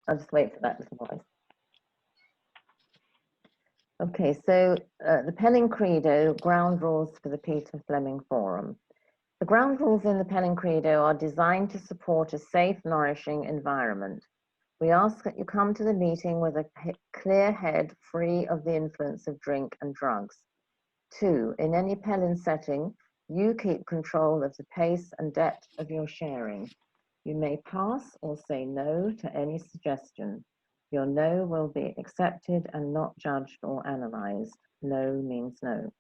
I'll just wait for that little voice. Okay, so the Pellin Credo, ground rules for the Peter Fleming Forum. The ground rules in the Pellin Credo are designed to support a safe, nourishing environment. We ask that you come to the meeting with a clear head, free of the influence of drink and drugs. 2, in any Pellin setting, you keep control of the pace and depth of your sharing. You may pass or say no to any suggestion. Your no will be accepted and not judged or analysed. No means no.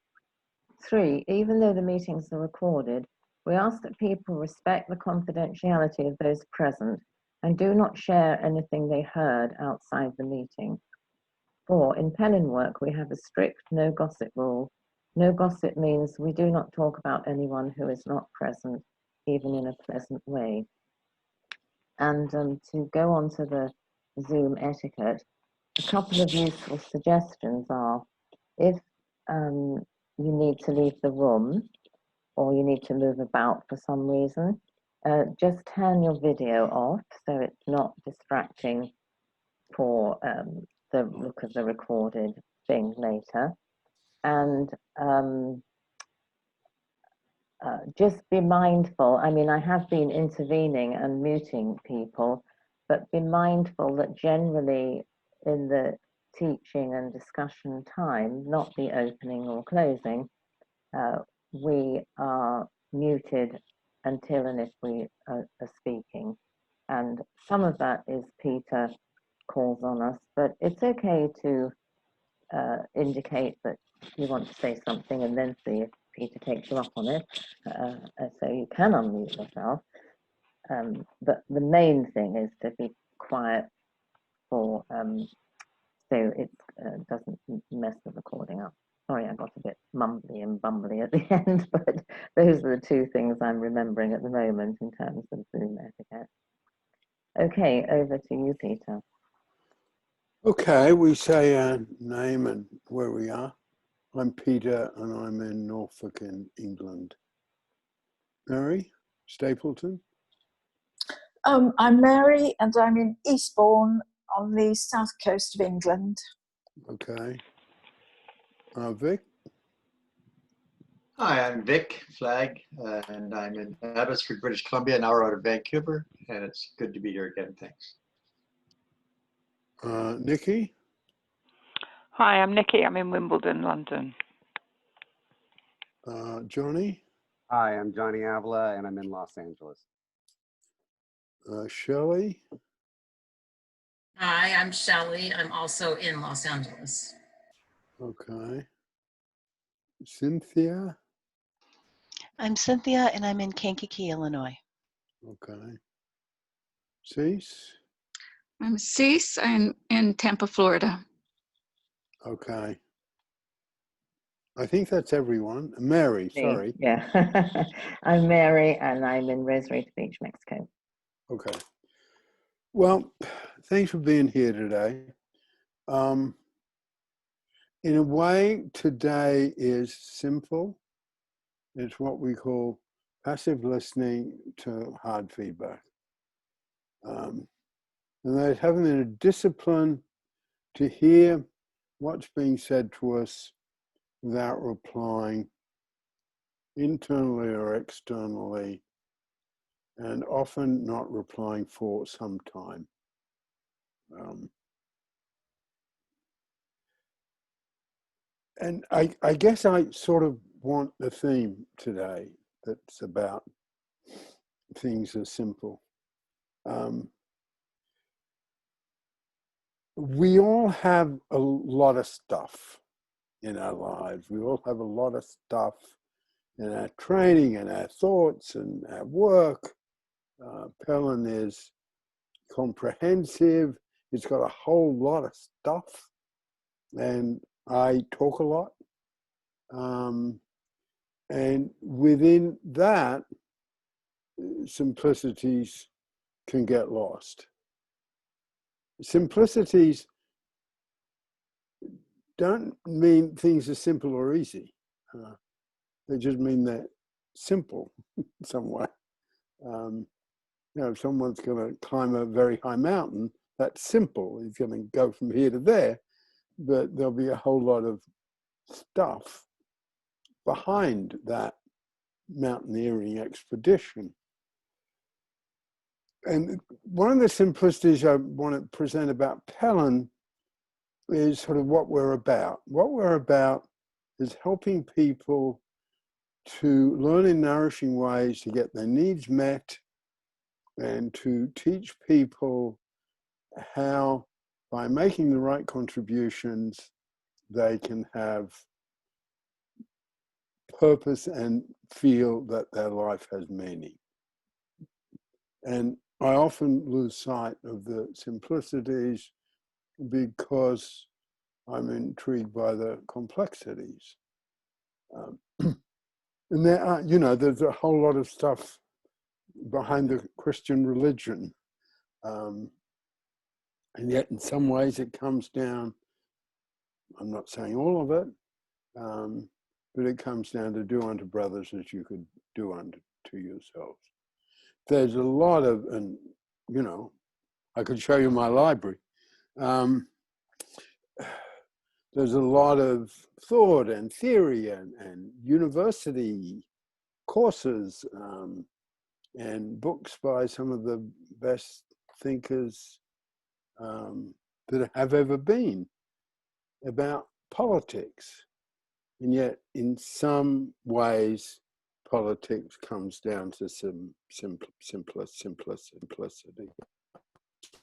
3, even though the meetings are recorded, we ask that people respect the confidentiality of those present and do not share anything they heard outside the meeting. 4, in Pellin work, we have a strict no gossip rule. No gossip means we do not talk about anyone who is not present, even in a pleasant way. And to go on to the Zoom etiquette, a couple of useful suggestions are, if you need to leave the room or you need to move about for some reason, just turn your video off so it's not distracting for the look of the recorded thing later. And just be mindful. I mean, I have been intervening and muting people, but be mindful that generally in the teaching and discussion time, not the opening or closing, we are muted until and if we are speaking. And some of that is Peter calls on us, but it's okay to indicate that you want to say something and then see if Peter takes you up on it. So you can unmute yourself. But the main thing is to be quiet for so it doesn't mess the recording up. Sorry, I got a bit mumbly and bumbly at the end, but those are the 2 things I'm remembering at the moment in terms of Zoom etiquette. Okay, over to you, Peter. Okay, we say our name and where we are. I'm Peter and I'm in Norfolk in England. Mary Stapleton? I'm Mary and I'm in Eastbourne on the south coast of England. Okay. Vic? Hi, I'm Vic Flagg, and I'm in Abbotsford, British Columbia, an hour out of Vancouver, and it's good to be here again. Thanks. Nikki? Hi, I'm Nikki. I'm in Wimbledon, London. Johnny? Hi, I'm Johnny Avila and I'm in Los Angeles. Shelley? Hi, I'm Shelley. I'm also in Los Angeles. Okay. Cynthia? I'm Cynthia and I'm in Kankakee, Illinois. Okay. Cease? I'm Cease. I'm in Tampa, Florida. Okay. I think that's everyone. Mary, sorry. Yeah, I'm Mary and I'm in Rosarito Beach, Mexico. Okay. Well, thanks for being here today. In a way, today is simple. It's what we call passive listening to hard feedback. And that having a discipline to hear what's being said to us without replying internally or externally, and often not replying for some time. And I guess I sort of want the theme today that's about things as simple. We all have a lot of stuff in our lives. We all have a lot of stuff in our training and our thoughts and our work. Pellin is comprehensive. It's got a whole lot of stuff. And I talk a lot. And within that, simplicities can get lost. Simplicities don't mean things are simple or easy. They just mean they're simple somewhere. You know, if someone's going to climb a very high mountain, that's simple. He's going to go from here to there, but there'll be a whole lot of stuff behind that mountaineering expedition. And one of the simplicities I want to present about Pellin is sort of what we're about. What we're about is helping people to learn in nourishing ways to get their needs met and to teach people how, by making the right contributions, they can have purpose and feel that their life has meaning. And I often lose sight of the simplicities because I'm intrigued by the complexities. And there are, you know, there's a whole lot of stuff behind the Christian religion. And yet in some ways it comes down, I'm not saying all of it, but it comes down to do unto brothers as you could do unto yourselves. There's a lot of, and you know, I could show you my library. There's a lot of thought and theory and university courses and books by some of the best thinkers that have ever been about politics. And yet, in some ways, politics comes down to some simplicity.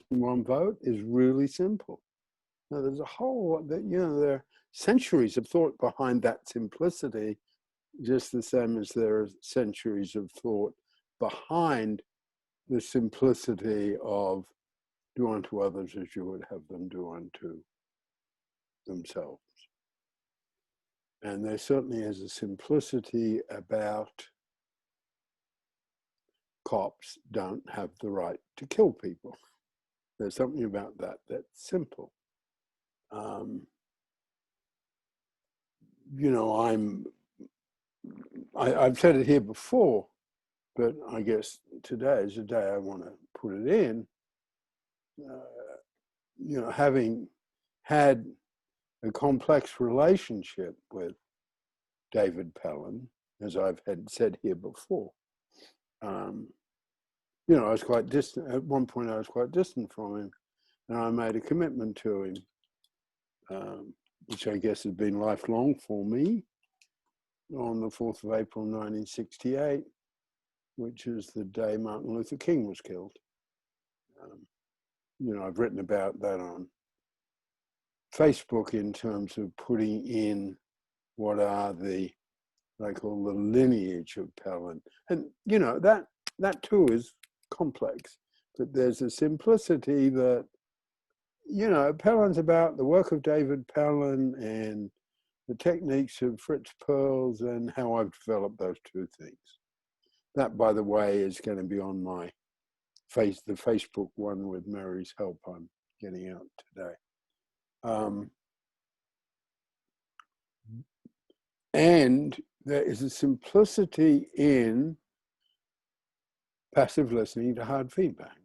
One vote is really simple. Now, there's a whole lot that, you know, there are centuries of thought behind that simplicity, just the same as there are centuries of thought behind the simplicity of do unto others as you would have them do unto themselves. And there certainly is a simplicity about cops don't have the right to kill people. There's something about that that's simple. You know, I've said it here before, but I guess today is the day I want to put it in. You know, having had a complex relationship with David Pellin, as I've had said here before, you know, I was quite distant. At one point, I was quite distant from him, and I made a commitment to him, which I guess has been lifelong for me, on the 4th of April, 1968, which is the day Martin Luther King was killed. You know, I've written about that on Facebook in terms of putting in what are the, I call the lineage of Pellin. And, you know, that too is complex, but there's a simplicity that, you know, Pellin's about the work of David Pellin and the techniques of Fritz Perls and how I've developed those two things. That, by the way, is going to be on my the Facebook one with Mary's help I'm getting out today. And there is a simplicity in passive listening to hard feedback.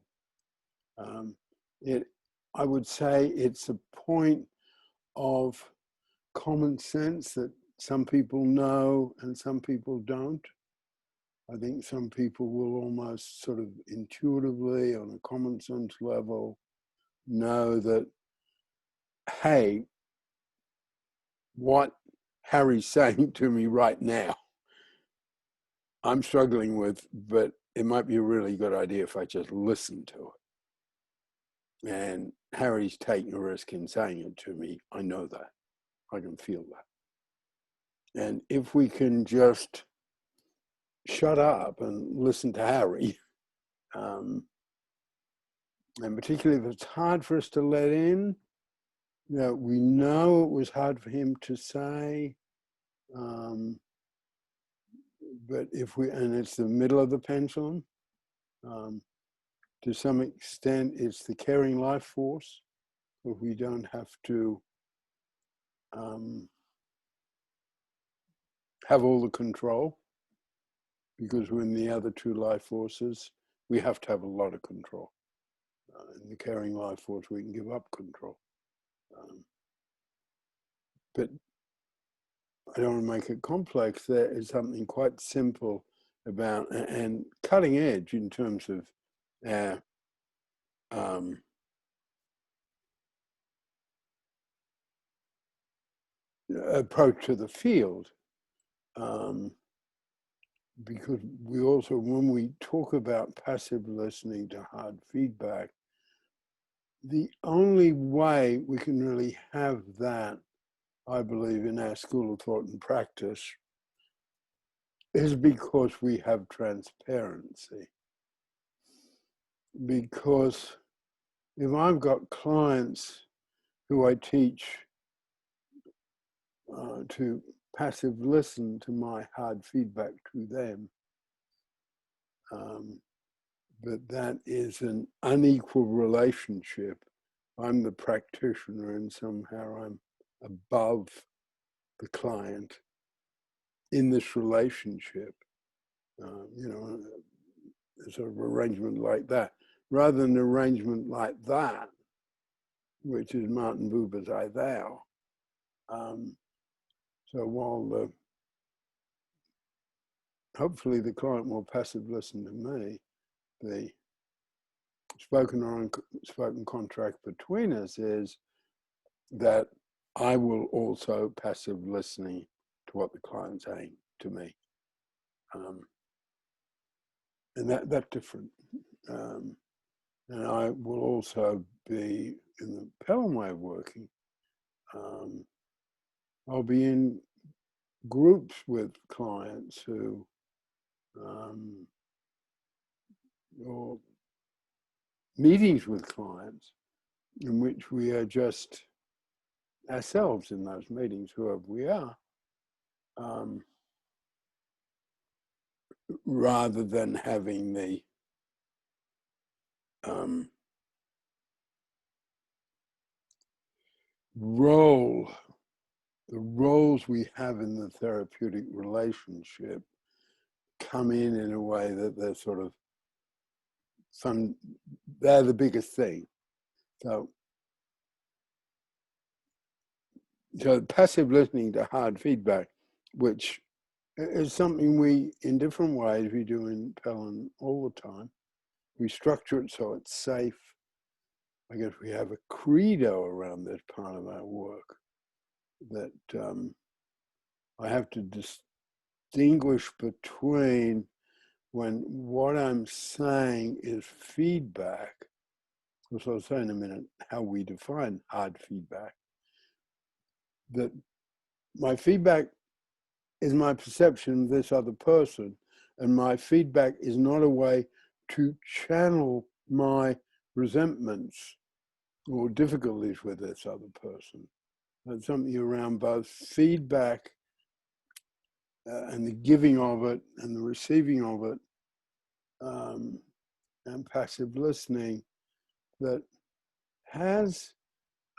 I would say it's a point of common sense that some people know and some people don't. I think some people will almost sort of intuitively, on a common sense level, know that, hey, what Harry's saying to me right now, I'm struggling with, but it might be a really good idea if I just listen to it. And Harry's taking a risk in saying it to me. I know that. I can feel that. And if we can just shut up and listen to Harry, and particularly if it's hard for us to let in, you know, we know it was hard for him to say, but if we, and it's the middle of the pendulum, to some extent it's the caring life force, but we don't have to have all the control, because when the other two life forces, we have to have a lot of control. In the caring life force, we can give up control. But I don't want to make it complex. There is something quite simple about and cutting edge in terms of our approach to the field. Because we also, when we talk about passive listening to hard feedback, the only way we can really have that, I believe, in our school of thought and practice is because we have transparency. Because if I've got clients who I teach to passive listen to my hard feedback to them, but that is an unequal relationship. I'm the practitioner and somehow I'm above the client in this relationship. You know, a sort of arrangement like that, rather than an arrangement like that, which is Martin Buber's I Thou. So while hopefully the client will passive listen to me, the spoken or unspoken contract between us is that I will also passive listening to what the client's saying to me. And that's different. And I will also be in the Pellin way of working. I'll be in groups with clients who, or meetings with clients in which we are just ourselves in those meetings, whoever we are, rather than having the the roles we have in the therapeutic relationship come in a way that they're sort of they're the biggest thing. So passive listening to hard feedback, which is something we, in different ways, we do in Pellin all the time. We structure it so it's safe. I guess we have a credo around this part of our work that I have to distinguish between when what I'm saying is feedback, which I'll say in a minute how we define hard feedback, that my feedback is my perception of this other person, and my feedback is not a way to channel my resentments or difficulties with this other person. That's something around both feedback and the giving of it and the receiving of it, and passive listening that has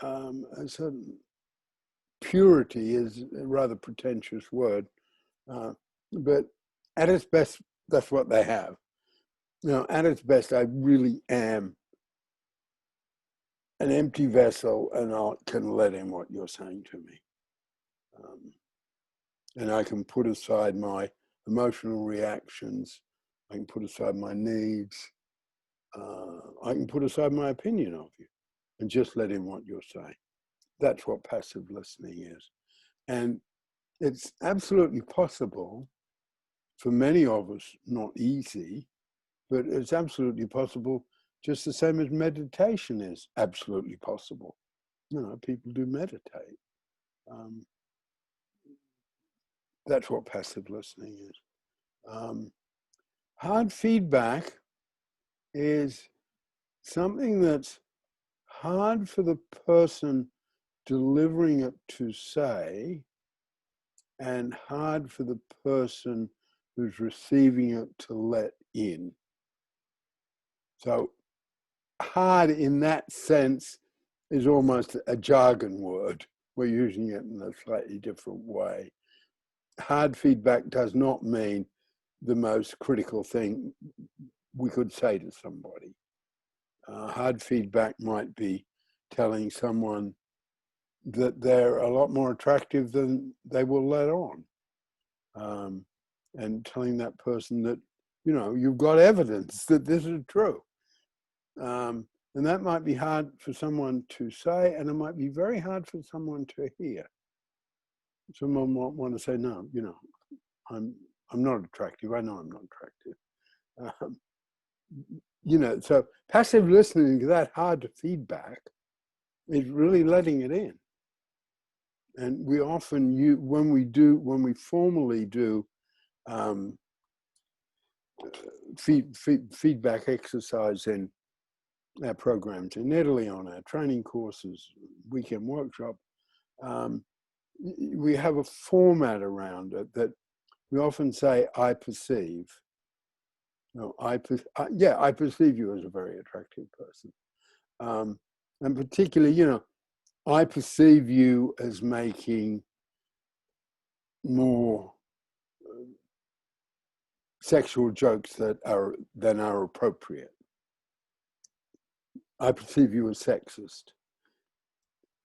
a certain purity, is a rather pretentious word, but at its best, that's what they have. You know, at its best, I really am an empty vessel, and I can let in what you're saying to me. And I can put aside my emotional reactions. I can put aside my needs. I can put aside my opinion of you and just let in what you're saying. That's what passive listening is. And it's absolutely possible for many of us, not easy, but it's absolutely possible, just the same as meditation is absolutely possible. You know, people do meditate. That's what passive listening is. Hard feedback is something that's hard for the person delivering it to say, and hard for the person who's receiving it to let in. So hard in that sense is almost a jargon word. We're using it in a slightly different way. Hard feedback does not mean the most critical thing we could say to somebody. Hard feedback might be telling someone that they're a lot more attractive than they will let on. And telling that person that, you know, you've got evidence that this is true. And that might be hard for someone to say, and it might be very hard for someone to hear. Someone might want to say, no, you know, I'm not attractive. I know I'm not attractive. You know, so passive listening to that hard feedback is really letting it in. And we often use, when we formally do feedback exercise in our programs in Italy, on our training courses, weekend workshop, we have a format around it that we often say, I perceive. No, I perceive you as a very attractive person. And particularly, you know, I perceive you as making more sexual jokes than are appropriate. I perceive you as sexist.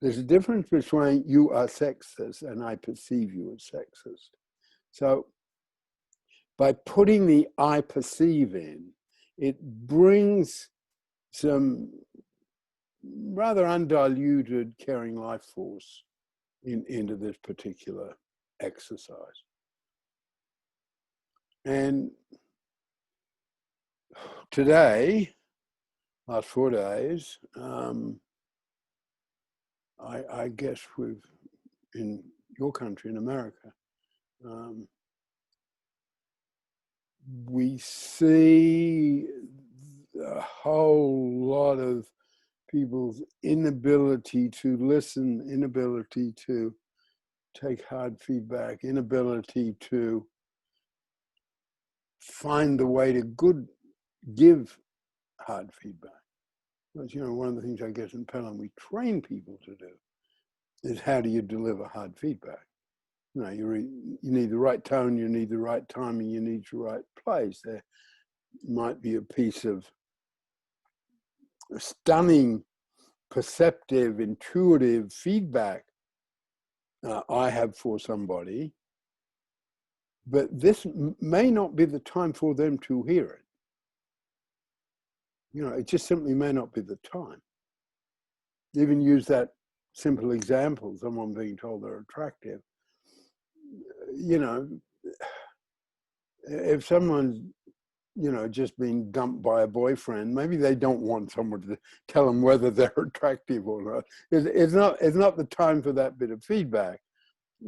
There's a difference between you are sexist and I perceive you as sexist. So by putting the I perceive in, it brings some rather undiluted caring life force into this particular exercise. And today, last 4 days, I guess we've, in your country, in America, we see a whole lot of people's inability to listen, inability to take hard feedback, inability to find the way to give hard feedback. Because, you know, one of the things I guess in Pellin we train people to do is how do you deliver hard feedback? You know, you need the right tone, you need the right timing, you need the right place. There might be a piece of stunning, perceptive, intuitive feedback I have for somebody, but this may not be the time for them to hear it. You know, it just simply may not be the time. Even use that simple example, someone being told they're attractive. You know, if someone's, you know, just been dumped by a boyfriend, maybe they don't want someone to tell them whether they're attractive or not. It's not the time for that bit of feedback.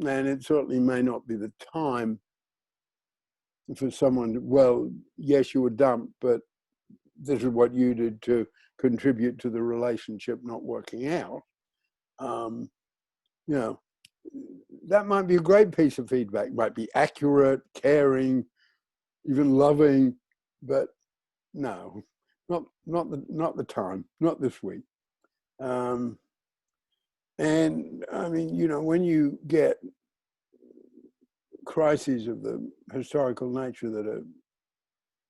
And it certainly may not be the time for someone, well, yes, you were dumped, but this is what you did to contribute to the relationship not working out. You know, that might be a great piece of feedback, might be accurate, caring, even loving, but no, not the time, not this week. And I mean, you know, when you get crises of the historical nature that are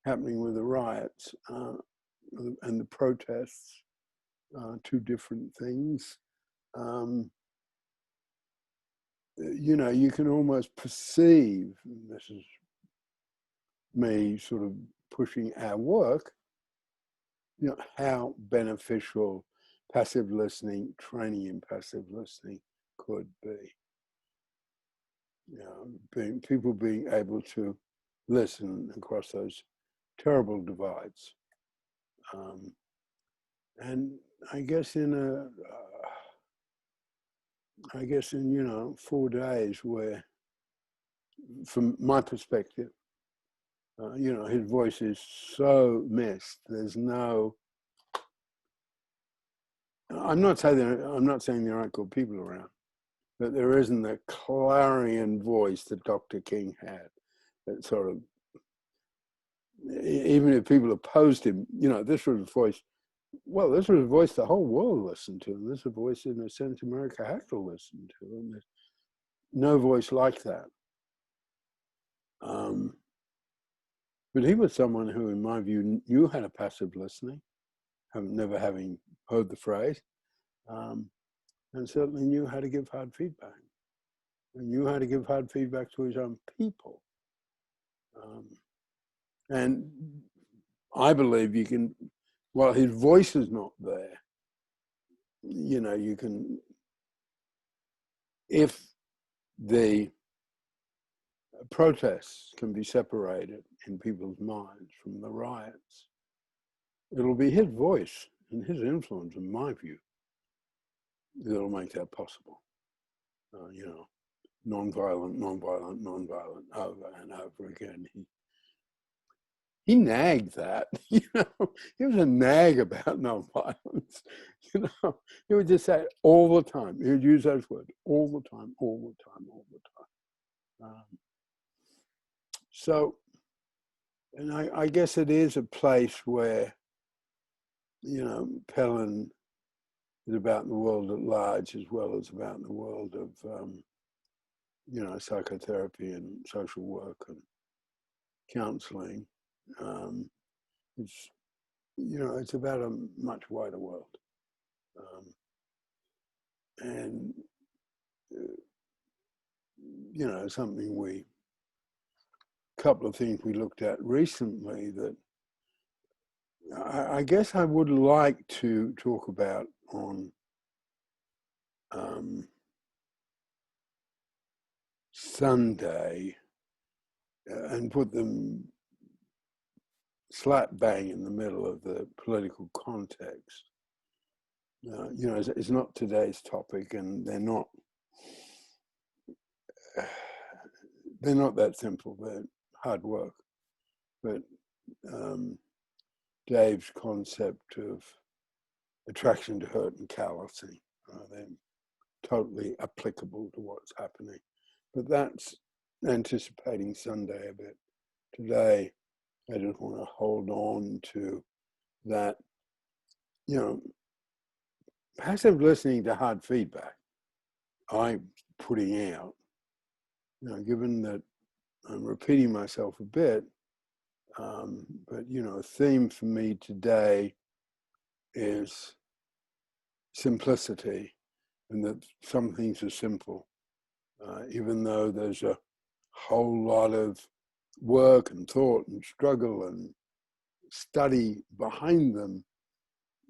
happening with the riots and the protests, two different things. You know, you can almost perceive, this is me sort of pushing our work, you know, how beneficial passive listening, training in passive listening could be. You know, people being able to listen across those terrible divides. And I guess in you know, 4 days where, from my perspective, you know, his voice is so missed. There's no. I'm not saying there aren't good people around, but there isn't the clarion voice that Dr. King had. That sort of, even if people opposed him, you know, this was a voice. Well, this was a voice the whole world listened to, and this is a voice, in a sense, America had to listen to, and there's no voice like that. But he was someone who, in my view, knew how to passive listening, never having heard the phrase, and certainly knew how to give hard feedback. And knew how to give hard feedback to his own people. And I believe you can, while his voice is not there, you can, if the protests can be separated in people's minds from the riots, it'll be his voice and his influence, in my view, that'll make that possible. Non-violent, non-violent, non-violent, over and over again. He nagged that, he was a nag about non-violence, he would just say it all the time. He would use those words all the time, all the time, all the time. So, and I guess it is a place where, Pellin is about the world at large as well as about the world of, psychotherapy and social work and counseling. It's about a much wider world. And, something couple of things we looked at recently that I guess I would like to talk about on Sunday and put them slap bang in the middle of the political context. It's not today's topic, and they're not that simple. They're hard work. But Dave's concept of attraction to hurt and callousing, they're totally applicable to what's happening. But that's anticipating Sunday a bit. Today, I just want to hold on to that, passive listening to hard feedback I'm putting out, given that I'm repeating myself a bit, but, a theme for me today is simplicity, and that some things are simple, even though there's a whole lot of work and thought and struggle and study behind them.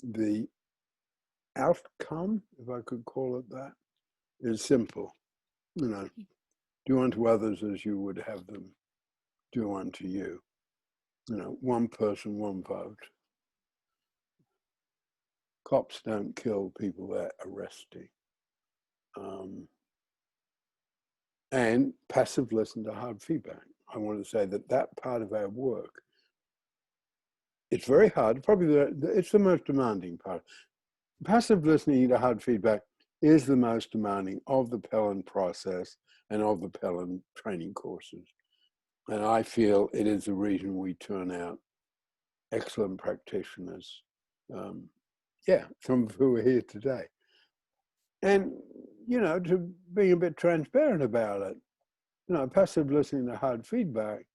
The outcome, if I could call it that, is simple. Do unto others as you would have them do unto you. One person, one vote. Cops don't kill people they're arresting. And passive listen to hard feedback. I want to say that part of our work, it's very hard, probably it's the most demanding part. Passive listening to hard feedback is the most demanding of the Pellin process and of the Pellin training courses. And I feel it is the reason we turn out excellent practitioners. Some of who are here today. And, to being a bit transparent about it, passive listening to hard feedback,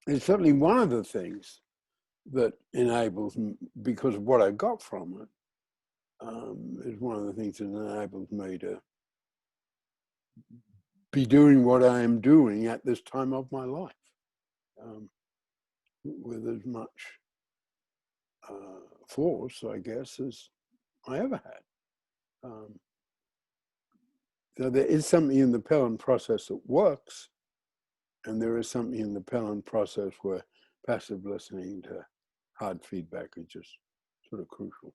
is certainly one of the things that enables, because of what I got from it, is one of the things that enables me to be doing what I am doing at this time of my life, with as much force, I guess, as I ever had. So there is something in the Pellin process that works, and there is something in the Pellin process where passive listening to hard feedback is just sort of crucial.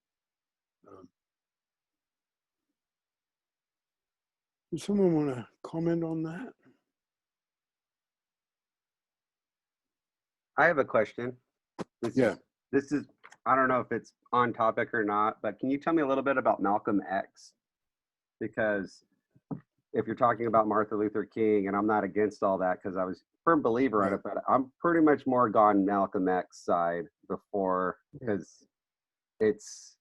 Does someone want to comment on that? I have a question. Yeah. This is, I don't know if it's on topic or not, but can you tell me a little bit about Malcolm X? Because if you're talking about Martin Luther King, and I'm not against all that because I was a firm believer in it, but I'm pretty much more gone Malcolm X side before, because it's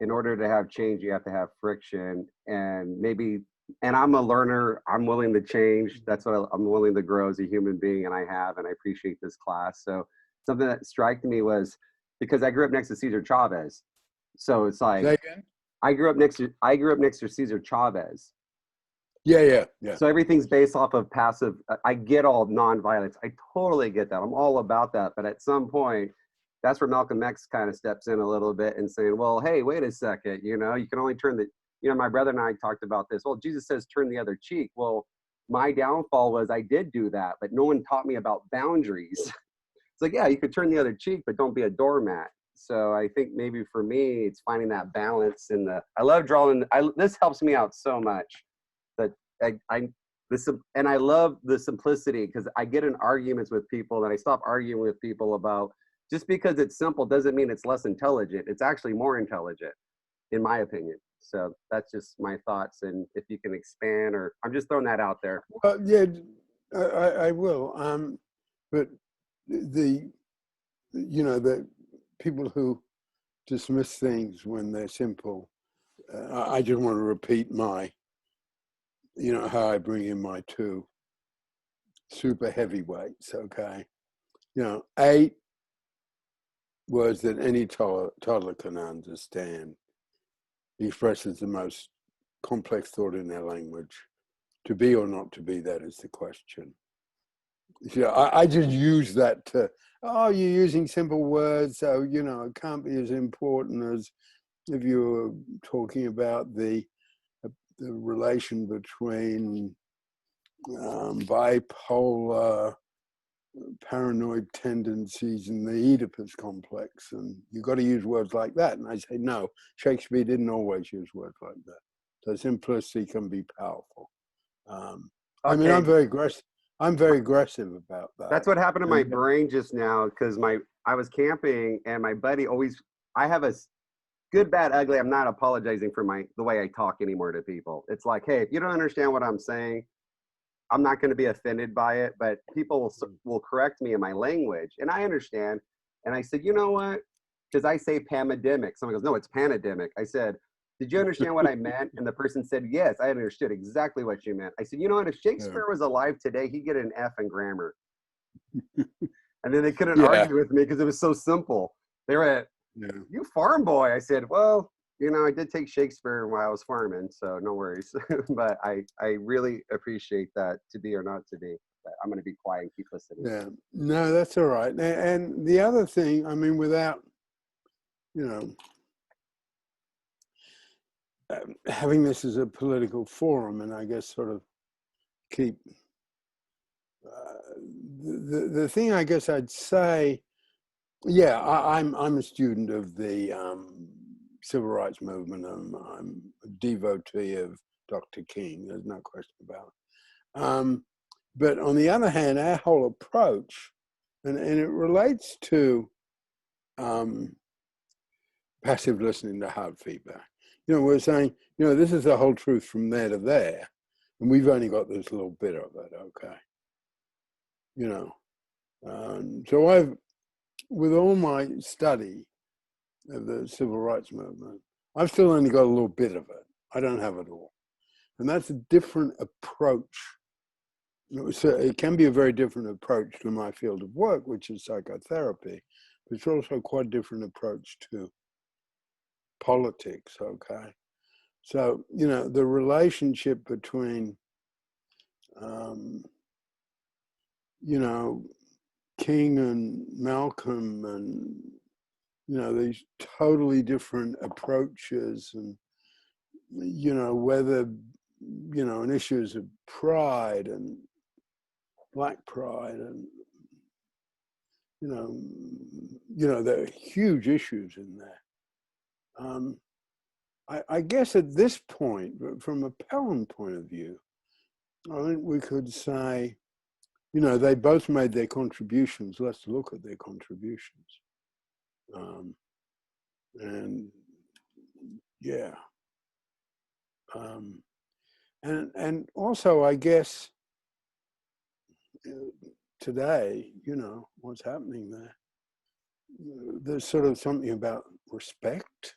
in order to have change, you have to have friction, and I'm a learner. I'm willing to change. That's what I'm willing to grow as a human being, and I appreciate this class. So something that struck me was because I grew up next to Cesar Chavez. So it's like, Say again? I grew up next to Cesar Chavez. Yeah. So everything's based off of passive. I get all nonviolence. I totally get that. I'm all about that. But at some point, that's where Malcolm X kind of steps in a little bit and saying, well, hey, wait a second, you can only turn my brother and I talked about this. Well, Jesus says, turn the other cheek. Well, my downfall was I did do that, but no one taught me about boundaries. It's like, yeah, you could turn the other cheek, but don't be a doormat. So I think maybe for me, it's finding that balance I love drawing. This helps me out so much that and I love the simplicity because I get in arguments with people and I stop arguing with people about just because it's simple doesn't mean it's less intelligent. It's actually more intelligent, in my opinion. So that's just my thoughts. And if you can expand, or I'm just throwing that out there. Well, yeah, I will. But the people who dismiss things when they're simple, I just want to repeat how I bring in my two super heavyweights, okay? 8 words that any toddler can understand. Expresses the most complex thought in their language. To be or not to be, that is the question. I just use that to, you're using simple words, so, it can't be as important as if you were talking about the relation between bipolar, paranoid tendencies and the Oedipus complex, and you've got to use words like that. And I say, no, Shakespeare didn't always use words like that. So simplicity can be powerful. I mean, I'm very aggressive. I'm very aggressive about that. That's what happened to my brain just now, because I was camping and my buddy I have a good, bad, ugly. I'm not apologizing for the way I talk anymore to people. It's like, hey, if you don't understand what I'm saying, I'm not going to be offended by it, but people will correct me in my language. And I understand. And I said, you know what? Because I say pandemic. Someone goes, no, it's pandemic. I said, did you understand what I meant? And the person said, yes, I understood exactly what you meant. I said, you know what? If Shakespeare was alive today, he'd get an F in grammar. And then they couldn't argue with me because it was so simple. They were at, you farm boy. I said, well, I did take Shakespeare while I was farming, so no worries. But I really appreciate that, to be or not to be. But I'm going to be quiet and keep listening. Yeah, no, that's all right. And the other thing, I mean, without, having this as a political forum, and I guess sort of keep, the thing I guess I'd say, I'm a student of the civil rights movement. I'm a devotee of Dr. King, there's no question about it. But on the other hand, our whole approach, and it relates to passive listening to hard feedback. We're saying, this is the whole truth from there to there, and we've only got this little bit of it, okay? So with all my study of the civil rights movement, I've still only got a little bit of it. I don't have it all. And that's a different approach. It can be a very different approach to my field of work, which is psychotherapy, but it's also quite a different approach to politics, okay? So, the relationship between, King and Malcolm and, these totally different approaches and, whether, on issues of pride and Black pride and, there are huge issues in there. I guess at this point, from a Pellin point of view, I think we could say, they both made their contributions. Let's look at their contributions. And also, I guess, today, what's happening there, there's sort of something about respect,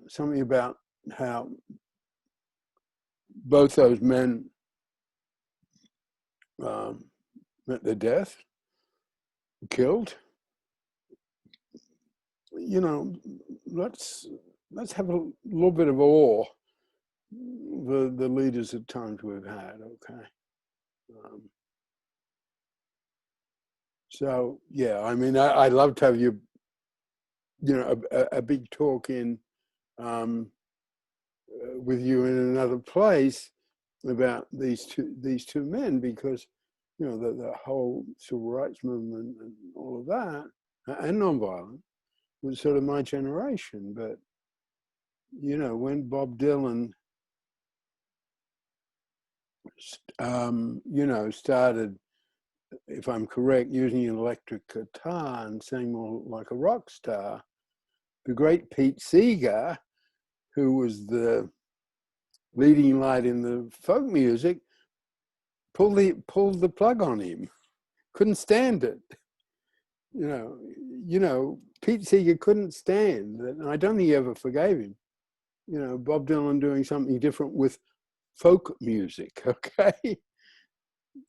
something about how both those men met their death, killed. You know, let's have a little bit of awe, the leaders at times we've had, okay? So, yeah, I mean, I'd love to have you, you know, a big talk in with you in another place about these two men, because, you know, the whole civil rights movement and all of that, and nonviolent, was sort of my generation. But, you know, when Bob Dylan, you know, started, if I'm correct, using an electric guitar and sang more like a rock star, the great Pete Seeger, who was the leading light in the folk music, pulled the plug on him. Couldn't stand it. You know, Pete Seeger couldn't stand it, and I don't think he ever forgave him. You know, Bob Dylan doing something different with folk music, okay?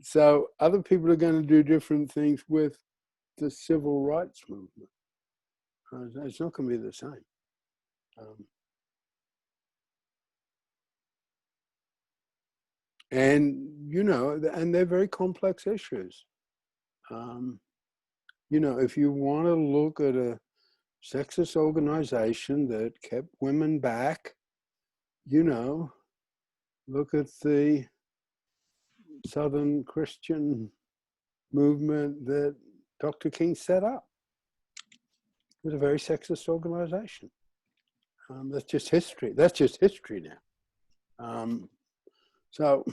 So other people are going to do different things with the civil rights movement. It's not going to be the same. And, you know, and they're very complex issues. You know, if you want to look at a sexist organization that kept women back, you know, look at the Southern Christian movement that Dr. King set up. It was a very sexist organization. That's just history. That's just history now. So,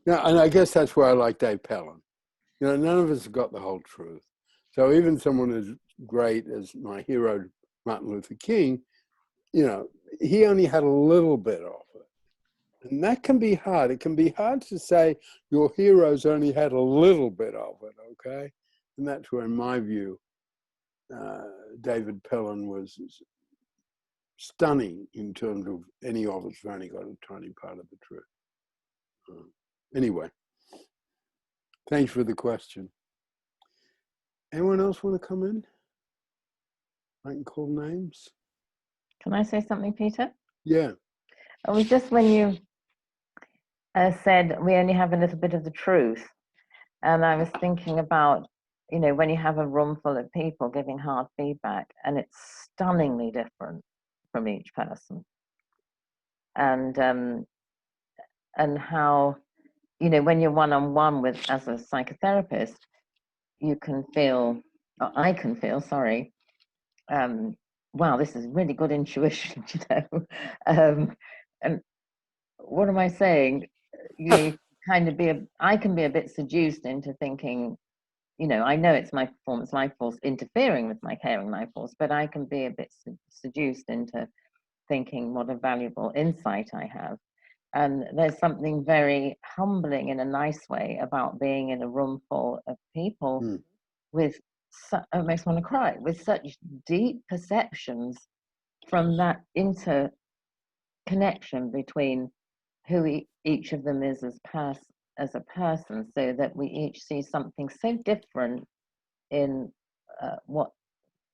yeah, and I guess that's why I like Dave Pellin. You know, none of us have got the whole truth. So even someone as great as my hero, Martin Luther King, you know, he only had a little bit of it. And that can be hard. It can be hard to say your heroes only had a little bit of it, okay? And that's where, in my view, David Pellin was stunning in terms of any of us have only got a tiny part of the truth. Anyway, thanks for the question. Anyone else want to come in? I can call names. Can I say something, Peter? Yeah. It was just when you said we only have a little bit of the truth. And I was thinking about, you know, when you have a room full of people giving hard feedback, and it's stunningly different from each person. And how, you know, when you're one-on-one with, as a psychotherapist, you can feel, or I can feel, sorry, wow, this is really good intuition, you know. And what am I saying? You kind of I can be a bit seduced into thinking, you know, I know it's my performance life force interfering with my caring life force, but I can be a bit seduced into thinking what a valuable insight I have. And there's something very humbling in a nice way about being in a room full of people with, it makes me want to cry, with such deep perceptions from that interconnection between who each of them is as a person, so that we each see something so different in what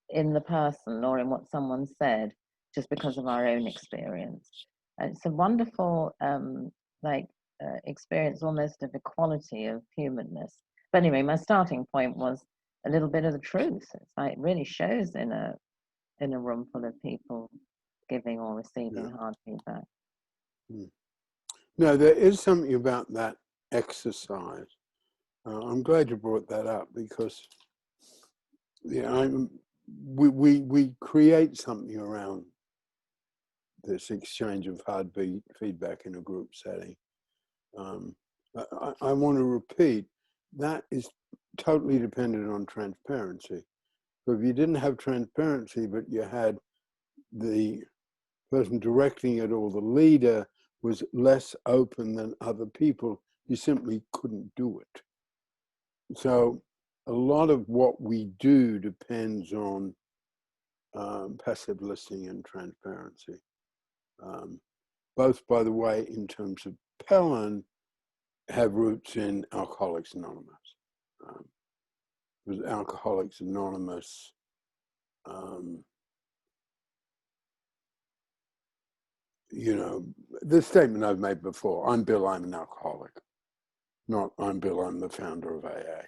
in the person or in what someone said, just because of our own experience. And it's a wonderful experience, almost of equality of humanness. But anyway, my starting point was a little bit of the truth. It's like, it really shows in a room full of people giving or receiving hard feedback. No, there is something about that exercise. I'm glad you brought that up, because we create something around this exchange of hard feedback in a group setting. I want to repeat, that is totally dependent on transparency. So if you didn't have transparency, but you had the person directing it or the leader was less open than other people, you simply couldn't do it. So a lot of what we do depends on passive listening and transparency. Both, by the way, in terms of Pellin, have roots in Alcoholics Anonymous. was Alcoholics Anonymous. You know, the statement I've made before, I'm Bill, I'm an alcoholic. Not I'm Bill, I'm the founder of AA.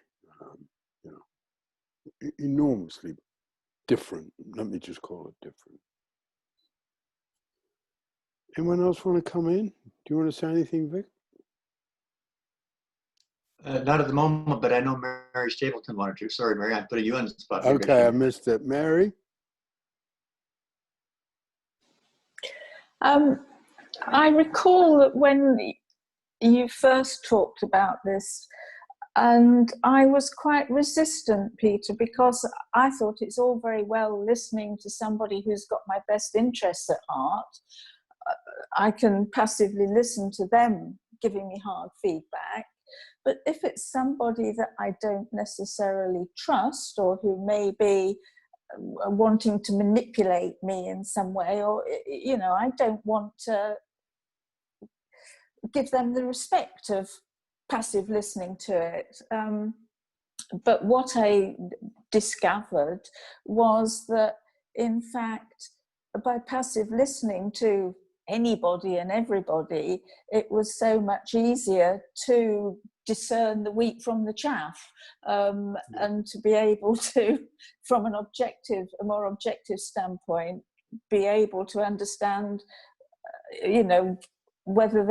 You know, enormously different. Let me just call it different. Anyone else want to come in? Do you want to say anything, Vic? Not at the moment, but I know Mary Stapleton wanted to. Sorry, Mary, I'm putting you on the spot. Okay, I missed it. Mary? I recall that when you first talked about this, and I was quite resistant, Peter, because I thought it's all very well listening to somebody who's got my best interests at heart. I can passively listen to them giving me hard feedback. But if it's somebody that I don't necessarily trust, or who may be wanting to manipulate me in some way, or, you know, I don't want to give them the respect of passive listening to it. But what I discovered was that, in fact, by passive listening to anybody and everybody, it was so much easier to discern the wheat from the chaff, and to be able to, from an objective, a more objective standpoint, be able to understand, you know, whether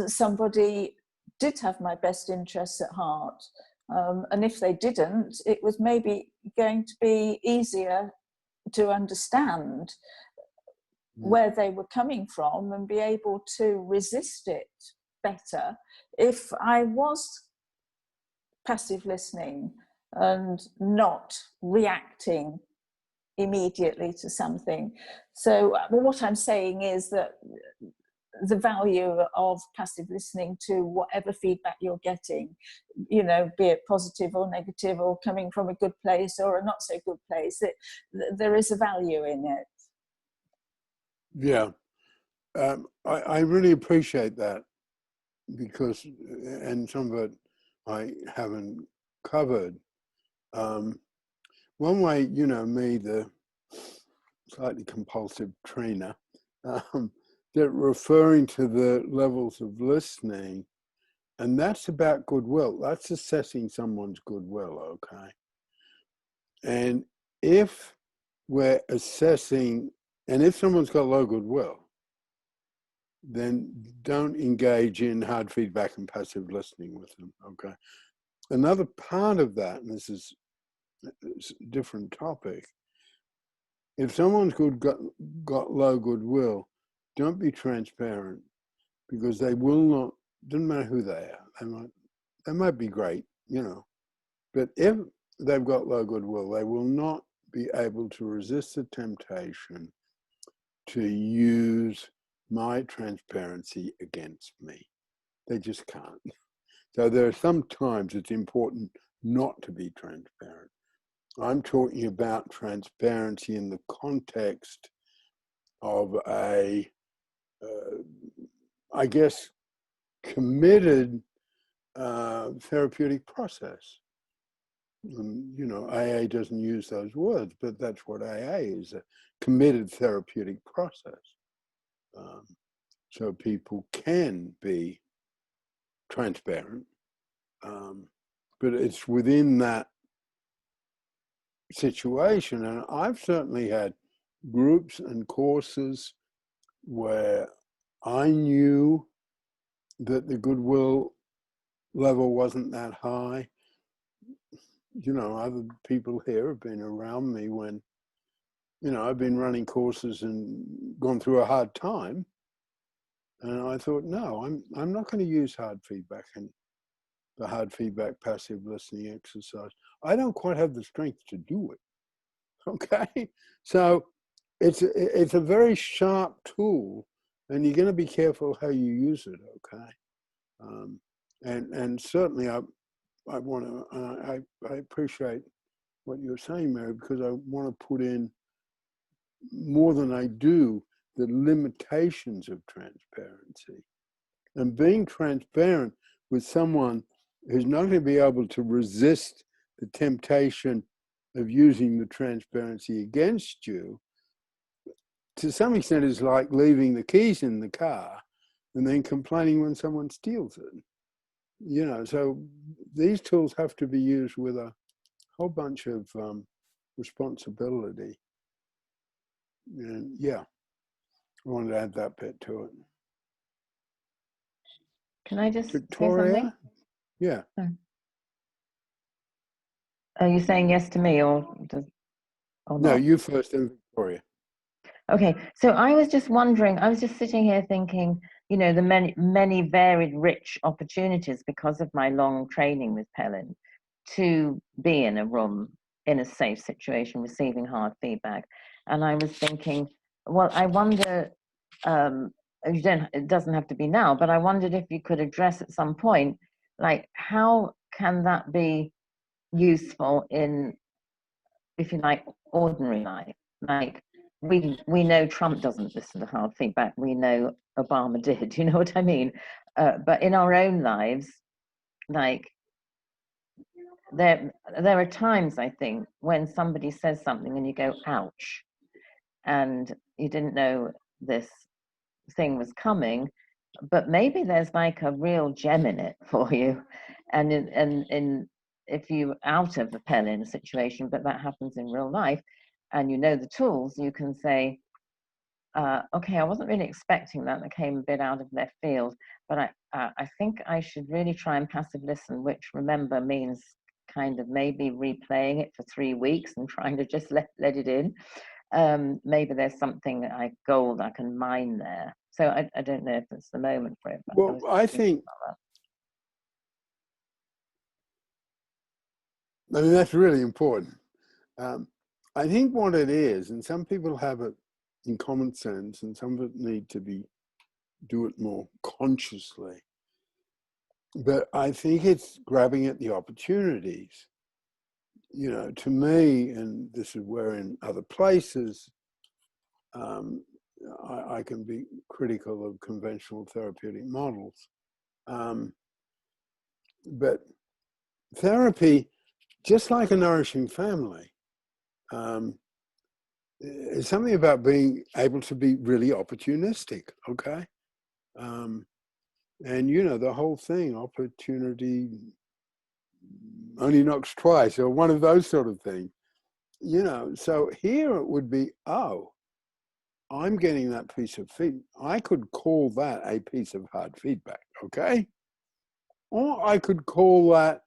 somebody did have my best interests at heart. And if they didn't, it was maybe going to be easier to understand where they were coming from and be able to resist it better if I was passive listening and not reacting immediately to something. So what I'm saying is that the value of passive listening to whatever feedback you're getting, you know, be it positive or negative, or coming from a good place or a not so good place, there is a value in it. Yeah, I really appreciate that, because, and some of it I haven't covered. One way, you know, me, the slightly compulsive trainer, that referring to the levels of listening, and that's about goodwill. That's assessing someone's goodwill, okay? And if we're assessing, and if someone's got low goodwill, then don't engage in hard feedback and passive listening with them, okay? Another part of that, and this is a different topic, if someone's got low goodwill, don't be transparent, because they will not, doesn't matter who they are, they might be great, you know, but if they've got low goodwill, they will not be able to resist the temptation to use my transparency against me. They just can't. So there are some times it's important not to be transparent. I'm talking about transparency in the context of a, I guess, committed therapeutic process. You know, AA doesn't use those words, but that's what AA is, a committed therapeutic process. So people can be transparent, but it's within that situation. And I've certainly had groups and courses where I knew that the goodwill level wasn't that high. You know, other people here have been around me when, you know, I've been running courses and gone through a hard time. And I thought, no, I'm not going to use hard feedback and the hard feedback passive listening exercise. I don't quite have the strength to do it. Okay, so it's a very sharp tool, and you're going to be careful how you use it. Okay, and certainly I want to I appreciate what you're saying, Mary, because I want to put in more than I do the limitations of transparency, and being transparent with someone who's not going to be able to resist the temptation of using the transparency against you, to some extent, is like leaving the keys in the car and then complaining when someone steals it. You know, so these tools have to be used with a whole bunch of responsibility. And yeah, I wanted to add that bit to it. Can I just say something? Victoria? Yeah. Are you saying yes to me or not? No, you first and Victoria. Okay, so I was just wondering, I was just sitting here thinking, you know, the many varied, rich opportunities because of my long training with Pellin to be in a room in a safe situation, receiving hard feedback. And I was thinking, well, I wonder, it doesn't have to be now, but I wondered if you could address at some point, like, how can that be useful in, if you like, ordinary life? Like, we know Trump doesn't listen to hard feedback. We know Obama did, you know what I mean? But in our own lives, like, there are times, I think, when somebody says something and you go, ouch, and you didn't know this thing was coming, but maybe there's like a real gem in it for you. And if you out of the Pellin situation, but that happens in real life, and you know the tools, you can say, okay, I wasn't really expecting that. That came a bit out of left field, but I think I should really try and passive listen, which, remember, means kind of maybe replaying it for 3 weeks and trying to just let it in. Maybe there's something gold I can mine there. So I don't know if it's the moment for it. Well, I think, I mean, that's really important. I think what it is, and some people have it in common sense, and some of it need to do it more consciously. But I think it's grabbing at the opportunities. You know, to me, and this is where in other places, I can be critical of conventional therapeutic models. But therapy, just like a nourishing family, is something about being able to be really opportunistic, okay? And, you know, the whole thing, opportunity only knocks twice, or one of those sort of things. You know, so here it would be, oh, I'm getting that piece of feedback. I could call that a piece of hard feedback, okay? Or I could call that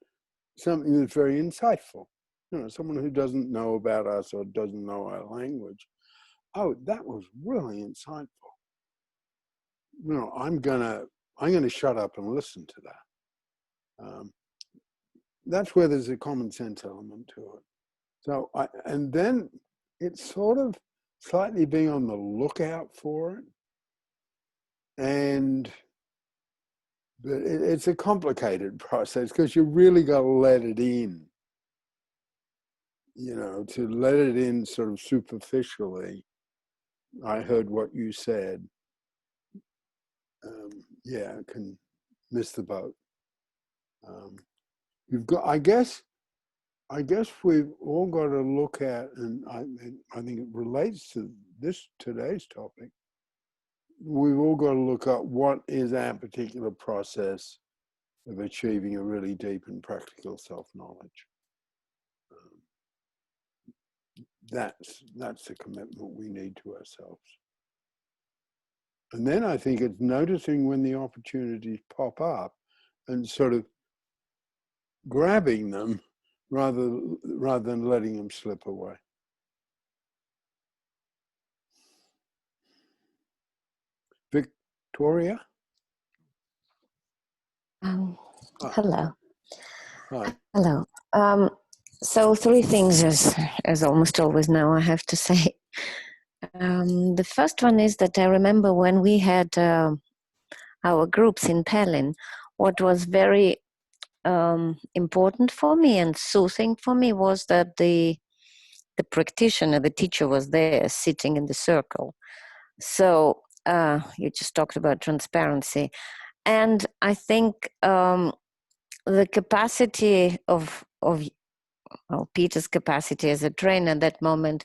something that's very insightful. You know, someone who doesn't know about us or doesn't know our language. Oh, that was really insightful. You know, I'm gonna shut up and listen to that. That's where there's a common sense element to it. So, and then it's sort of slightly being on the lookout for it. And but it's a complicated process because you really got to let it in. You know, to let it in sort of superficially. I heard what you said. Yeah, can miss the boat. You've got, I guess we've all got to look at, and I think it relates to today's topic. We've all got to look at what is our particular process of achieving a really deep and practical self-knowledge. That's the commitment we need to ourselves. And then I think it's noticing when the opportunities pop up and sort of grabbing them rather than letting them slip away. Victoria? Hello. Hi. Hello. So 3 things, as almost always now, I have to say. The first one is that I remember when we had our groups in Pellin, what was very important for me and soothing for me was that the practitioner, the teacher, was there sitting in the circle. So you just talked about transparency. And I think the capacity of well, Peter's capacity as a trainer at that moment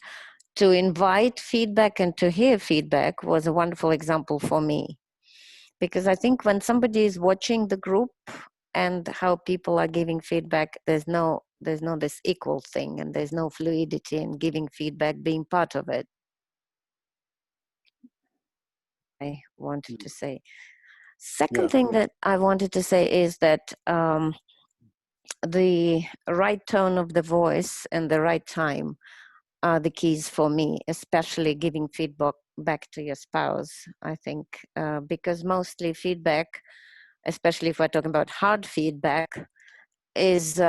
to invite feedback and to hear feedback was a wonderful example for me. Because I think when somebody is watching the group and how people are giving feedback, there's no this equal thing, and there's no fluidity in giving feedback, being part of it. I wanted to say. Second thing that I wanted to say is that the right tone of the voice and the right time are the keys for me, especially giving feedback back to your spouse, I think, because mostly feedback, especially if we're talking about hard feedback, is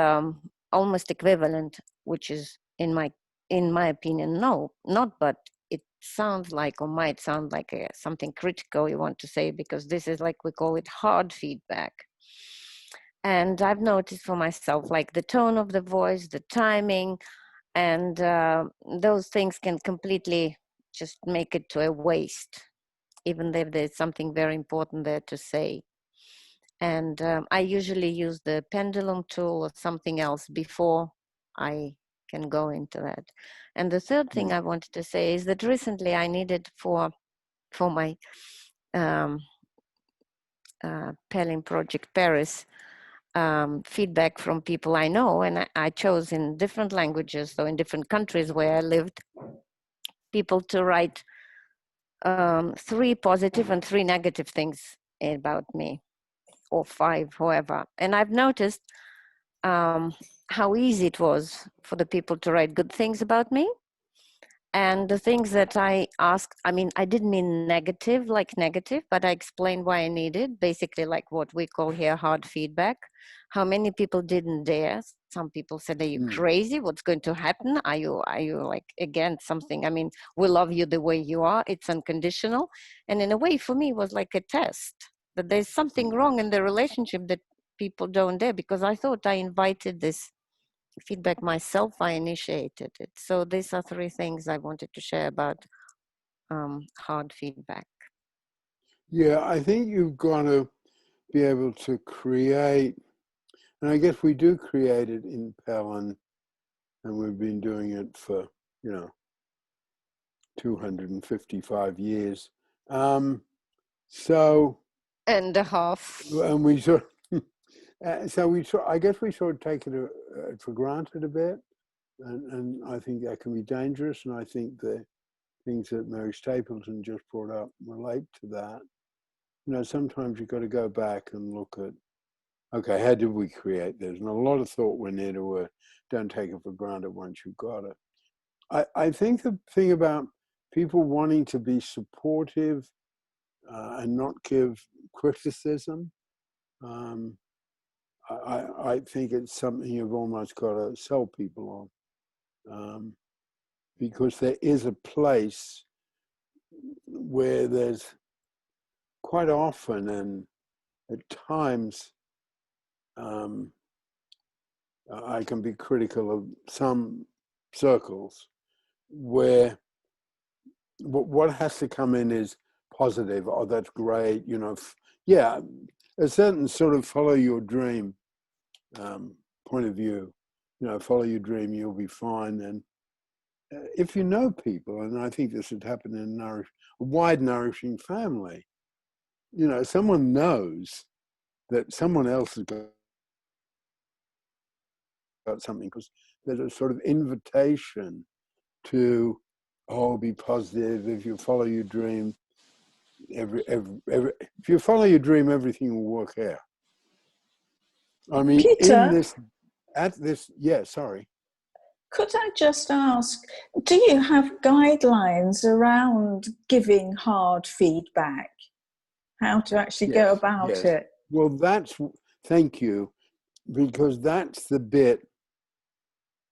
almost equivalent, which is in my opinion, no, not, but it sounds like, or might sound like something critical you want to say, because this is like, we call it hard feedback. And I've noticed for myself, like the tone of the voice, the timing, and those things can completely just make it to a waste, even if there's something very important there to say. And I usually use the pendulum tool or something else before I can go into that. And the third thing I wanted to say is that recently I needed for my Pellin Project Paris feedback from people I know, and I chose in different languages, so in different countries where I lived, people to write 3 positive and 3 negative things about me, or 5, however. And I've noticed how easy it was for the people to write good things about me. And the things that I asked, I mean, I didn't mean negative, like negative, but I explained why I needed, basically like what we call here hard feedback. How many people didn't dare? Some people said, are you crazy? What's going to happen? Are you like against something? I mean, we love you the way you are. It's unconditional. And in a way, for me, it was like a test that there's something wrong in the relationship that people don't dare, because I thought I invited this feedback myself, I initiated it. So these are 3 things I wanted to share about hard feedback. Yeah, I think you've got to be able to create, and I guess we do create it in Pellin, and we've been doing it for, 255 years. So. And a half. And we sort I guess we sort of take it for granted a bit, and I think that can be dangerous. And I think the things that Mary Stapleton just brought up relate to that. Sometimes you've got to go back and look at, okay, how did we create this? And a lot of thought went into it. Don't take it for granted once you've got it. I think the thing about people wanting to be supportive and not give criticism, I think it's something you've almost got to sell people on, because there is a place where there's quite often and at times I can be critical of some circles where what has to come in is positive. Oh, that's great. Yeah, a certain sort of follow your dream point of view. Follow your dream, you'll be fine. And if you know people, and I think this would happen in a wide, nourishing family, someone knows that someone else has got something, because there's a sort of invitation to, be positive. If you follow your dream, if you follow your dream, everything will work out. I mean, Peter, sorry. Could I just ask, do you have guidelines around giving hard feedback? How to actually go about it? Well, thank you, because that's the bit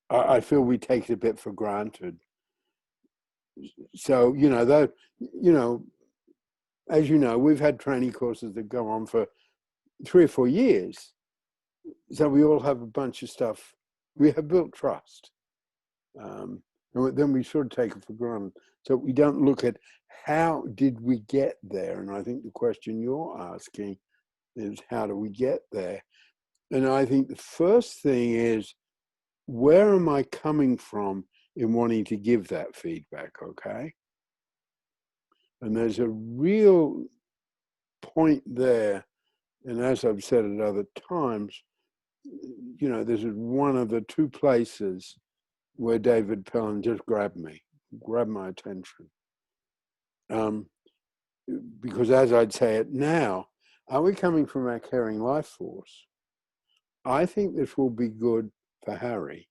I feel we take it a bit for granted. So, as you know, we've had training courses that go on for 3 or 4 years. So we all have a bunch of stuff. We have built trust. And then we sort of take it for granted. So we don't look at how did we get there? And I think the question you're asking is, how do we get there? And I think the first thing is where am I coming from in wanting to give that feedback, okay? And there's a real point there, and as I've said at other times, you know, this is one of the two places where David Pellin just grabbed my attention. Because as I'd say it now, are we coming from our caring life force? I think this will be good for Harry.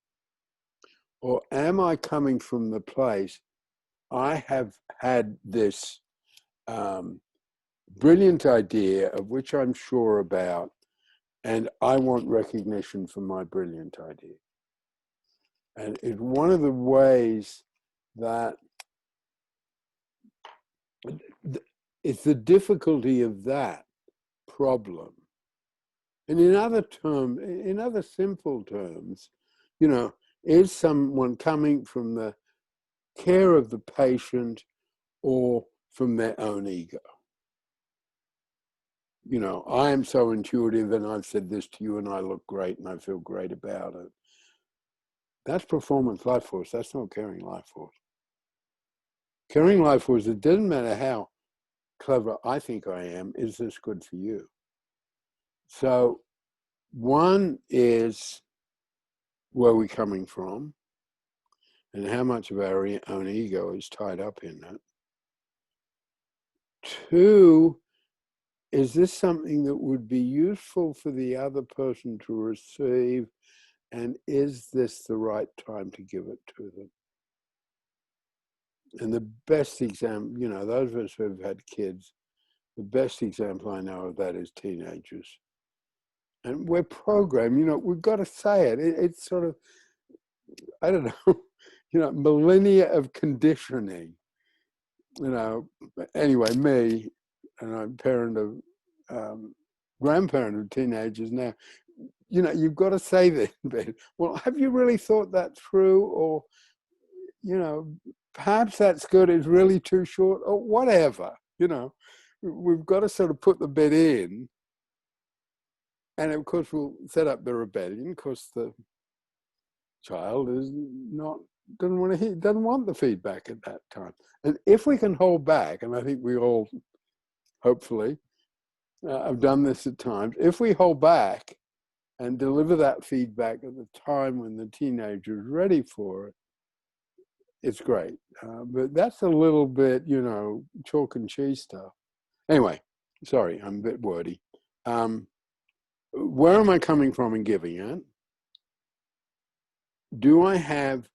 Or am I coming from the place, I have had this brilliant idea of which I'm sure about, and I want recognition for my brilliant idea. And it's one of the ways that it's the difficulty of that problem. And in other terms, in other simple terms, you know, is someone coming from the care of the patient or from their own ego? You know, I am so intuitive and I've said this to you and I look great and I feel great about it. That's performance life force. That's not caring life force. Caring life force, it doesn't matter how clever I think I am, is this good for you? So one is where we're coming from and how much of our own ego is tied up in that. Two, is this something that would be useful for the other person to receive, and is this the right time to give it to them? And the best example, you know, those of us who have had kids, the best example I know of that is teenagers. And we're programmed, you know, we've got to say it. It's sort of, I don't know, you know, millennia of conditioning. You know, anyway, me, and I'm grandparent of teenagers now, you know, you've got to say this, well, have you really thought that through? Or, you know, perhaps that skirt is really too short, or whatever, you know. We've got to sort of put the bit in. And of course, we'll set up the rebellion because the child doesn't want the feedback at that time. And if we can hold back, and I think we all, hopefully, have done this at times, if we hold back and deliver that feedback at the time when the teenager is ready for it, it's great. But that's a little bit, you know, chalk and cheese stuff. Anyway, sorry, I'm a bit wordy. Where am I coming from in giving it? Do I have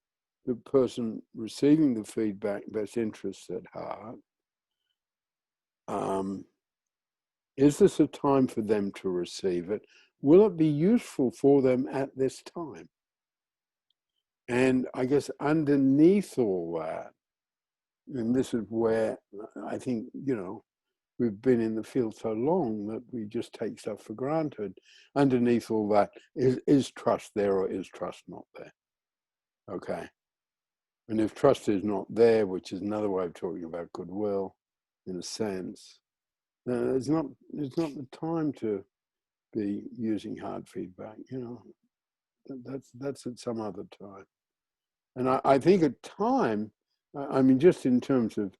the person receiving the feedback best interests at heart? Is this a time for them to receive it? Will it be useful for them at this time? And I guess underneath all that, and this is where I think, you know, we've been in the field so long that we just take stuff for granted. Underneath all that, is trust there or is trust not there? Okay. And if trust is not there, which is another way of talking about goodwill, in a sense, it's not the time to be using hard feedback. You know, that's at some other time. And I think at time, I mean, just in terms of,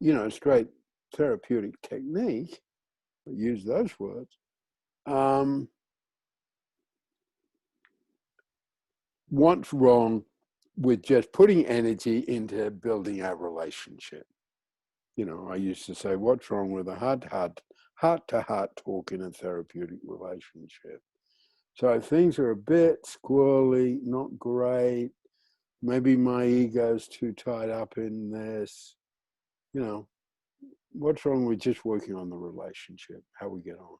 you know, straight therapeutic technique, use those words. What's wrong with just putting energy into building our relationship? You know, I used to say, what's wrong with a heart-to-heart talk in a therapeutic relationship? So if things are a bit squirrely, not great, maybe my ego's too tied up in this, you know, what's wrong with just working on the relationship, how we get on?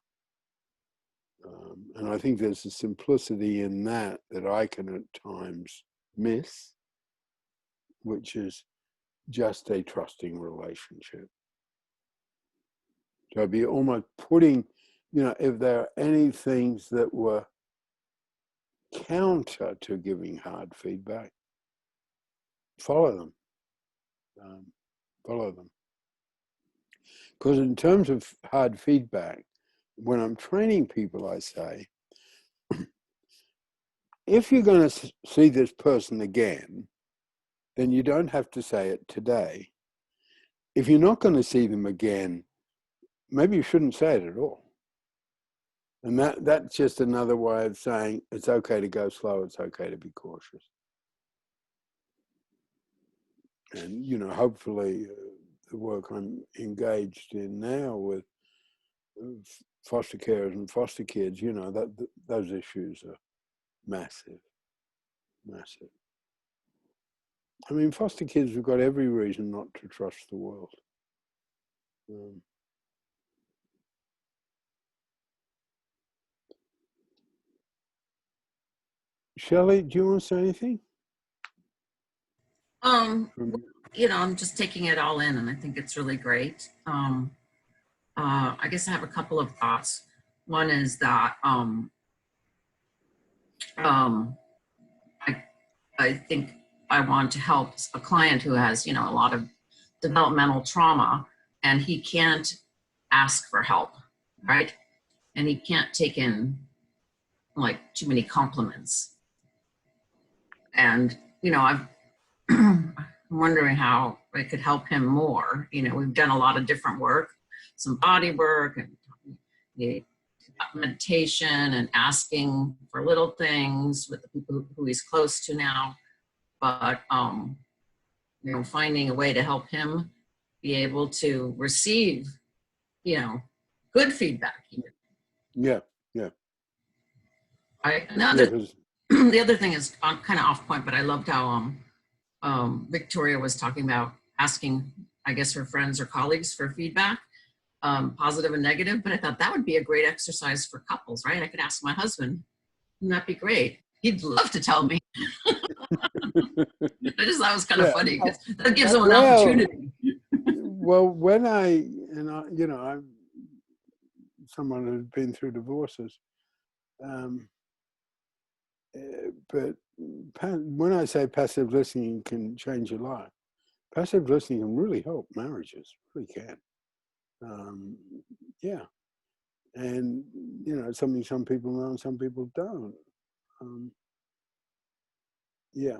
And I think there's a simplicity in that I can at times miss, which is just a trusting relationship. So I'd be almost putting, you know, if there are any things that were counter to giving hard feedback, follow them. Follow them. Because in terms of hard feedback, when I'm training people, I say, if you're going to see this person again, then you don't have to say it today. If you're not going to see them again, maybe you shouldn't say it at all. And that's just another way of saying it's okay to go slow, it's okay to be cautious. And, you know, hopefully the work I'm engaged in now with foster carers and foster kids, you know, those issues are massive, massive. I mean, foster kids have got every reason not to trust the world. Shelley, do you want to say anything? You know, I'm just taking it all in, and I think it's really great. I guess I have a couple of thoughts. One is that I think I want to help a client who has, you know, a lot of developmental trauma, and he can't ask for help, right? And he can't take in like too many compliments. And, you know, I'm wondering how I could help him more. You know, we've done a lot of different work, some body work and meditation and asking for little things with the people who he's close to now. But, you know, finding a way to help him be able to receive, you know, good feedback. Yeah, yeah. The other thing is kind of off point, but I loved how Victoria was talking about asking, I guess, her friends or colleagues for feedback, positive and negative. But I thought that would be a great exercise for couples, right? I could ask my husband, wouldn't that be great? He'd love to tell me. I just thought it was kind of funny because that gives him an opportunity. Well, when you know, I'm someone who's been through divorces, but when I say passive listening can change your life, passive listening can really help marriages, really can. Yeah, and you know, it's something some people know and some people don't. Yeah.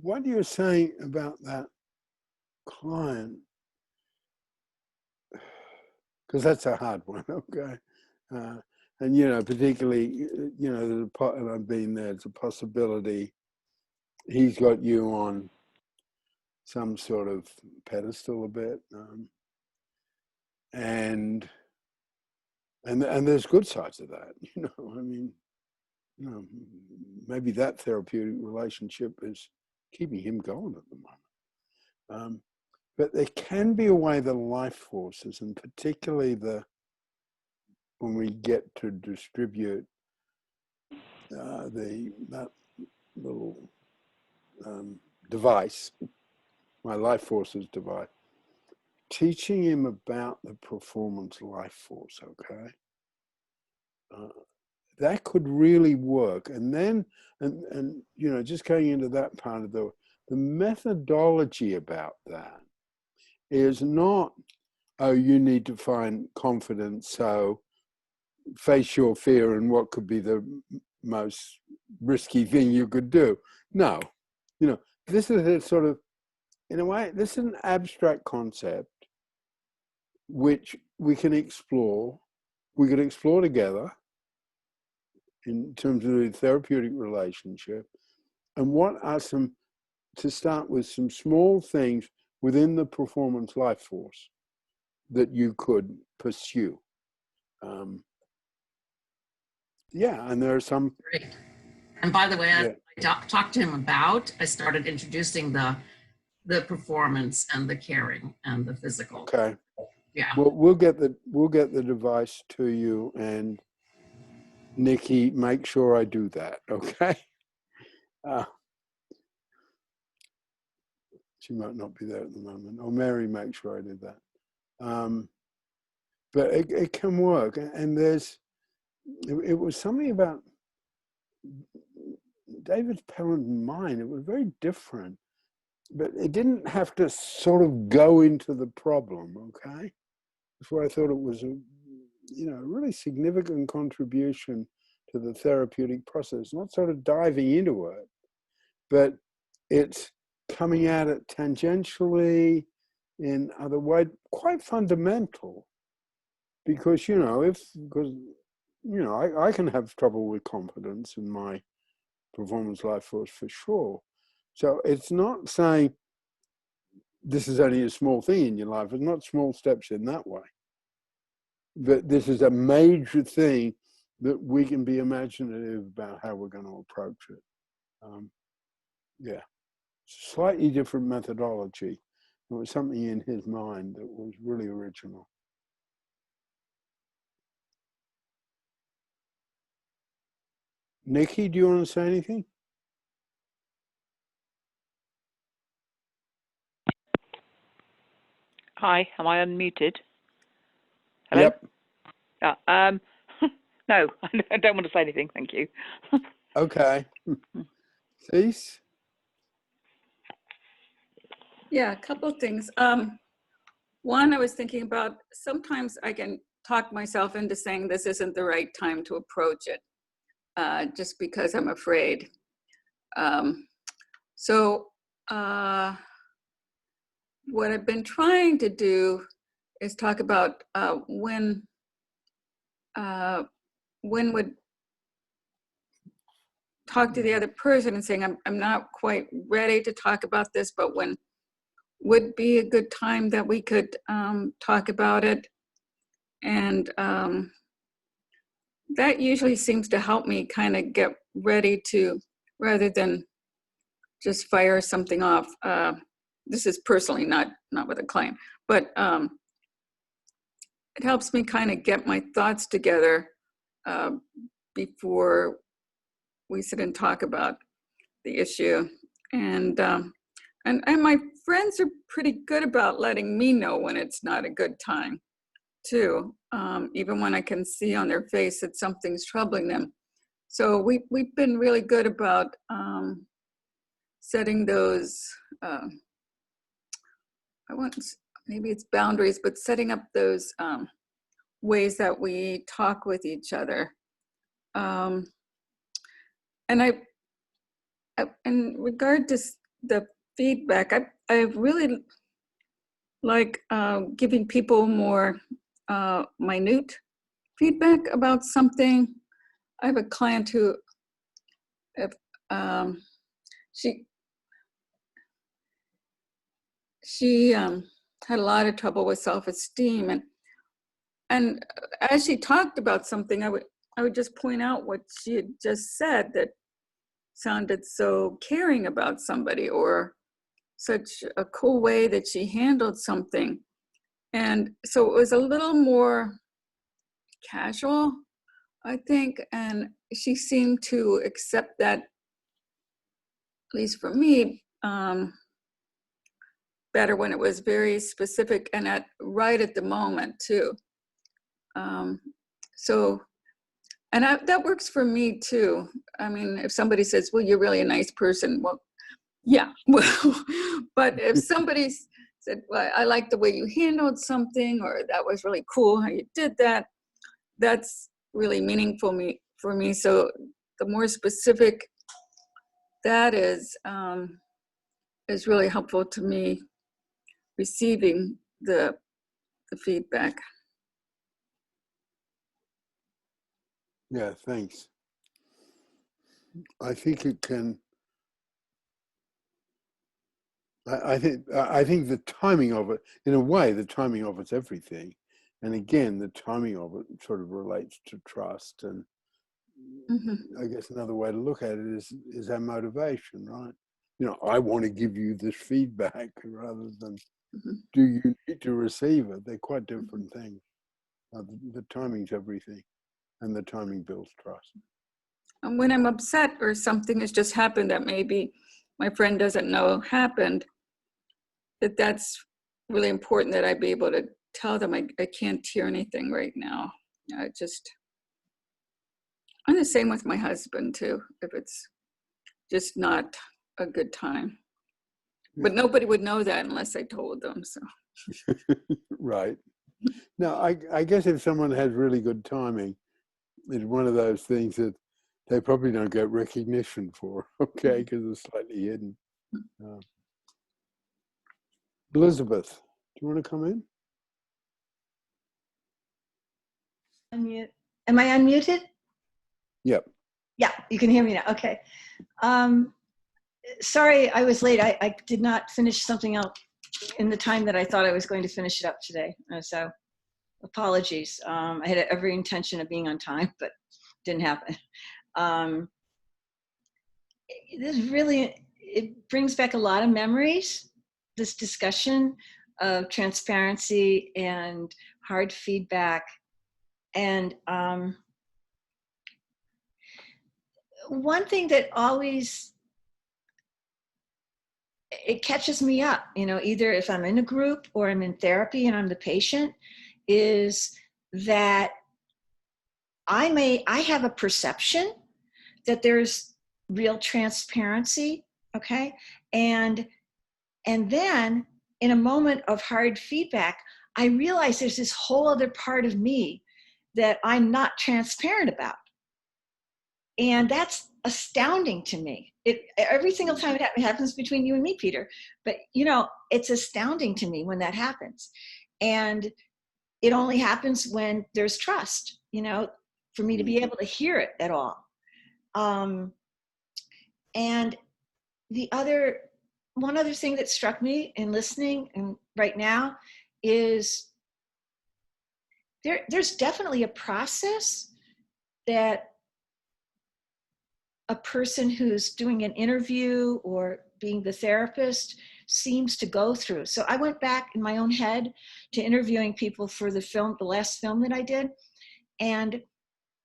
What you're saying about that client, because that's a hard one, okay? And, you know, particularly, you know, and I've been there, it's a possibility he's got you on some sort of pedestal a bit. And there's good sides of that, you know, I mean, you know, maybe that therapeutic relationship is keeping him going at the moment. But there can be a way the life forces, and particularly when we get to distribute that little device, my life forces device, teaching him about the performance life force, okay? That could really work. And then, and you know, just going into that part of the methodology about that is not, oh, you need to find confidence, so face your fear and what could be the most risky thing you could do. No, you know, this is a sort of, in a way, this is an abstract concept which we can explore. We could explore together in terms of the therapeutic relationship. And what are some, to start with, some small things within the performance life force that you could pursue. Yeah, and there are some. Great. And by the way, I talked to him about, I started introducing the performance and the caring and the physical. Okay. Yeah. Well, we'll get the device to you, and Nikki, make sure I do that. Okay. She might not be there at the moment, or Mary, make sure I did that. But it can work, and it was something about David Pellin mind. It was very different, but it didn't have to sort of go into the problem. Okay, that's why I thought it was really significant contribution to the therapeutic process, not sort of diving into it, but it's coming at it tangentially in other ways, quite fundamental. Because, I can have trouble with confidence in my performance life force for sure. So it's not saying this is only a small thing in your life. It's not small steps in that way. But this is a major thing that we can be imaginative about how we're going to approach it. Slightly different methodology. There was something in his mind that was really original. Nikki, do you want to say anything? Hi, am I unmuted? Hello? Yep. Yeah, no, I don't want to say anything, thank you. Okay. Cease? Yeah, a couple of things. One, I was thinking about sometimes I can talk myself into saying this isn't the right time to approach it, just because I'm afraid. What I've been trying to do is talk about when would talk to the other person and saying, I'm not quite ready to talk about this, but when would be a good time that we could talk about it. And that usually seems to help me kind of get ready to, rather than just fire something off. This is personally not with a client, but it helps me kind of get my thoughts together before we sit and talk about the issue. And my friends are pretty good about letting me know when it's not a good time too, even when I can see on their face that something's troubling them. So we've been really good about setting those, maybe it's boundaries, but setting up those ways that we talk with each other. And in regard to the feedback, I really like giving people more minute feedback about something. I have a client who, she had a lot of trouble with self-esteem, and as she talked about something, I would just point out what she had just said that sounded so caring about somebody, or such a cool way that she handled something. And so it was a little more casual, I think, and she seemed to accept that, at least for me, better when it was very specific and right at the moment too. That works for me too. I mean, if somebody says, well, you're really a nice person, well, yeah, well, but if somebody said, well, I like the way you handled something, or that was really cool how you did that, that's really meaningful for me. So the more specific that is really helpful to me receiving the feedback. Yeah, thanks. I think it can. I think the timing of it, in a way, the timing of it's everything. And again, the timing of it sort of relates to trust. And I guess another way to look at it is our motivation, right? I want to give you this feedback rather than do you need to receive it? They're quite different things. The timing's everything, and the timing builds trust. And when I'm upset or something has just happened that maybe my friend doesn't know happened, that's really important that I be able to tell them I can't hear anything right now. I'm the same with my husband too, if it's just not a good time. But nobody would know that unless I told them, so. Right. No, I guess if someone has really good timing, it's one of those things that they probably don't get recognition for, okay, because it's slightly hidden. Elizabeth, do you want to come in? Unmute. Am I unmuted? Yep. Yeah, you can hear me now. Okay. Sorry, I was late. I did not finish something else in the time that I thought I was going to finish it up today. So apologies. I had every intention of being on time, but didn't happen. This really, it brings back a lot of memories, this discussion of transparency and hard feedback. And one thing that always, it catches me up, you know, either if I'm in a group or I'm in therapy and I'm the patient, is that I have a perception that there's real transparency, okay? And then in a moment of hard feedback, I realize there's this whole other part of me that I'm not transparent about. And that's astounding to me. Every single time it happens between you and me, Peter. But, you know, it's astounding to me when that happens. And it only happens when there's trust, you know, for me to be able to hear it at all. And one other thing that struck me in listening and right now is there's definitely a process that a person who's doing an interview or being the therapist seems to go through. So I went back in my own head to interviewing people for the last film that I did. And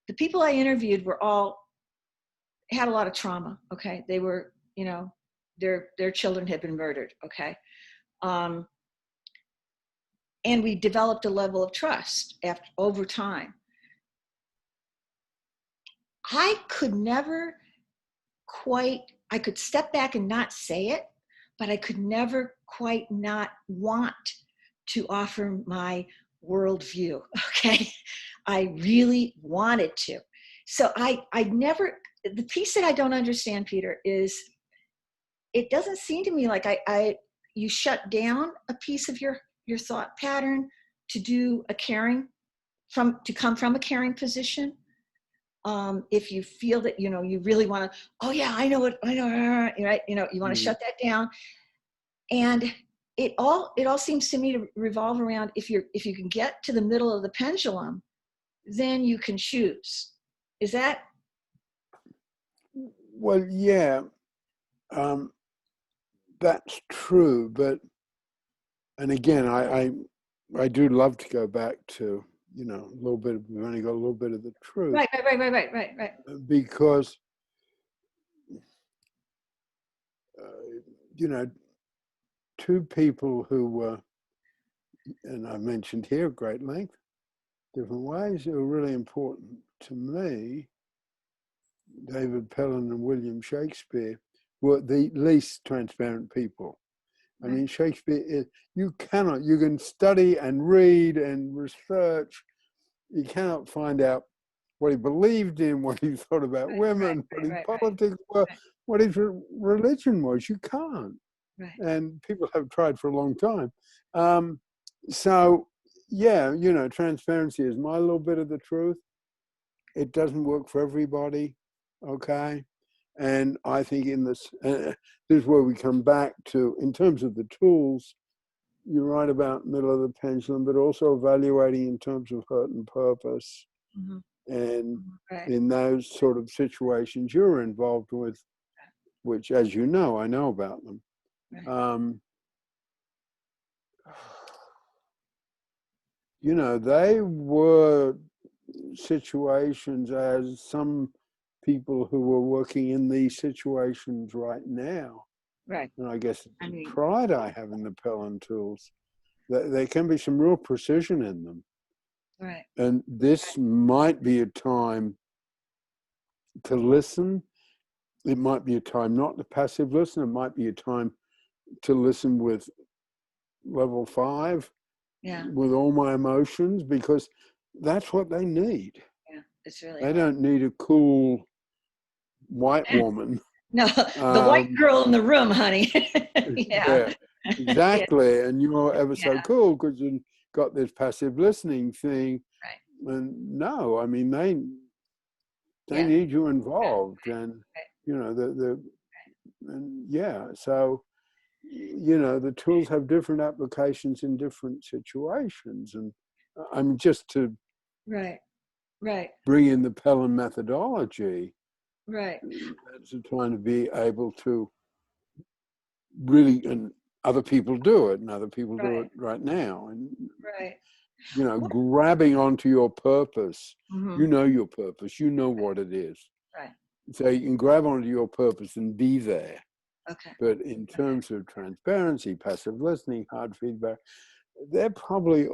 the people I interviewed had a lot of trauma, okay? They were, you know, their children had been murdered, okay? And we developed a level of trust over time. I could never I could step back and not say it, but I could never quite not want to offer my worldview, okay? I really wanted to. So the piece that I don't understand, Peter, is it doesn't seem to me like you shut down a piece of your thought pattern to do to come from a caring position. If you feel that, you know, you really want to, oh yeah, I know, right? You know, you want to shut that down. And it all seems to me to revolve around, if you can get to the middle of the pendulum, then you can choose. Is that? Well, yeah, that's true. But, and again, I do love to go back to, you know, a little bit, we've only got a little bit of the truth. Right. Because, you know, two people who were, and I mentioned here at great length, different ways, that were really important to me, David Pellin and William Shakespeare, were the least transparent people. I mean, Shakespeare, you can study and read and research. You cannot find out what he believed in, what he thought about women, what his politics were, what his religion was. You can't. And people have tried for a long time. So, yeah, you know, transparency is my little bit of the truth. It doesn't work for everybody, okay? And I think in this is where we come back to, in terms of the tools, you're right about middle of the pendulum, but also evaluating in terms of hurt and purpose. And in those sort of situations you're involved with, which, as you know, I know about them. You know, they were situations, as some people who were working in these situations right now. And I guess the pride I have in the Pellin tools, that there can be some real precision in them. And this might be a time to listen. It might be a time not to passive listen. It might be a time to listen with level 5 with all my emotions, because that's what they need. Yeah, it's really They hard. don't need a cool white woman. No, the white girl in the room, honey. Yeah, exactly. And you're ever so cool because you got this passive listening thing. Right. And no, I mean, they need you involved. And, you know, so, you know, the tools have different applications in different situations. And I'm just to Right. bring in the Pellin methodology. Right. That's trying to be able to really, and other people do it, and other people do it right now. And, you know, grabbing onto your purpose. You know your purpose. You know what it is. Right. So you can grab onto your purpose and be there. Okay. But in terms of transparency, passive listening, hard feedback, they're probably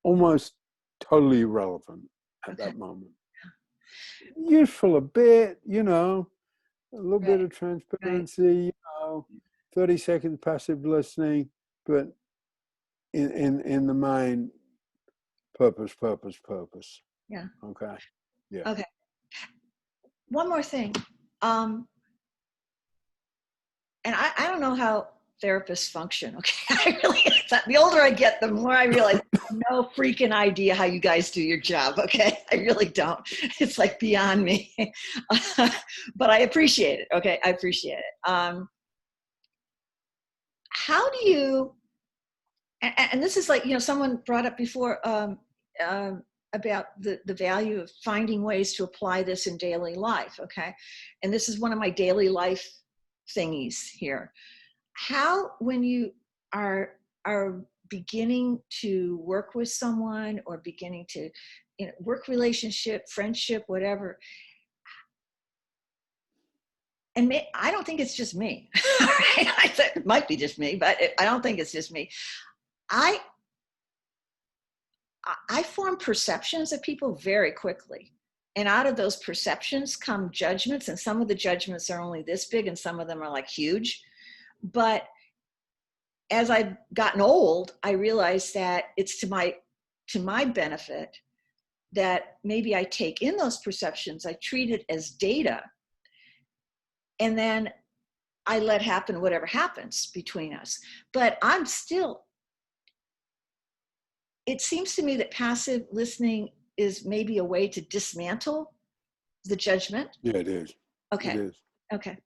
almost totally irrelevant at that moment. Useful a bit, you know, a little bit of transparency, you know, 30 seconds passive listening, but in the main, purpose. Yeah. Okay. Yeah. Okay. One more thing. And I don't know how therapists function. Okay. I really, the older I get, the more I realize I have no freaking idea how you guys do your job. Okay. I really don't. It's like beyond me. But I appreciate it. Okay. I appreciate it. How do you, and this is like, you know, someone brought up before about the value of finding ways to apply this in daily life. Okay. And this is one of my daily life thingies here. How, when you are beginning to work with someone or beginning to, you know, work relationship, friendship, whatever, and I don't think it's just me. I think it might be just me, but I don't think it's just me. I form perceptions of people very quickly. And out of those perceptions come judgments. And some of the judgments are only this big and some of them are like huge. But as I've gotten old, I realized that it's to my benefit that maybe I take in those perceptions, I treat it as data, and then I let happen whatever happens between us. But I'm still, it seems to me that passive listening is maybe a way to dismantle the judgment. Yeah, it is. Okay. It is. Okay.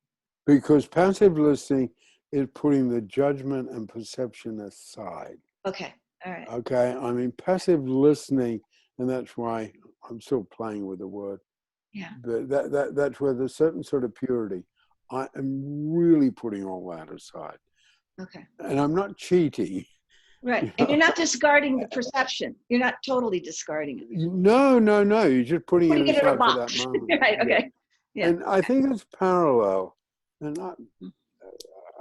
Because passive listening is putting the judgment and perception aside. Okay. All right. Okay. I mean, passive listening, and that's why I'm still playing with the word. Yeah. But that's where there's certain sort of purity. I am really putting all that aside. Okay. And I'm not cheating. Right. You know? And you're not discarding the perception. You're not totally discarding it. No. You're just putting it in a aside for box. that moment. Right. Okay. Yeah. And I think it's parallel. And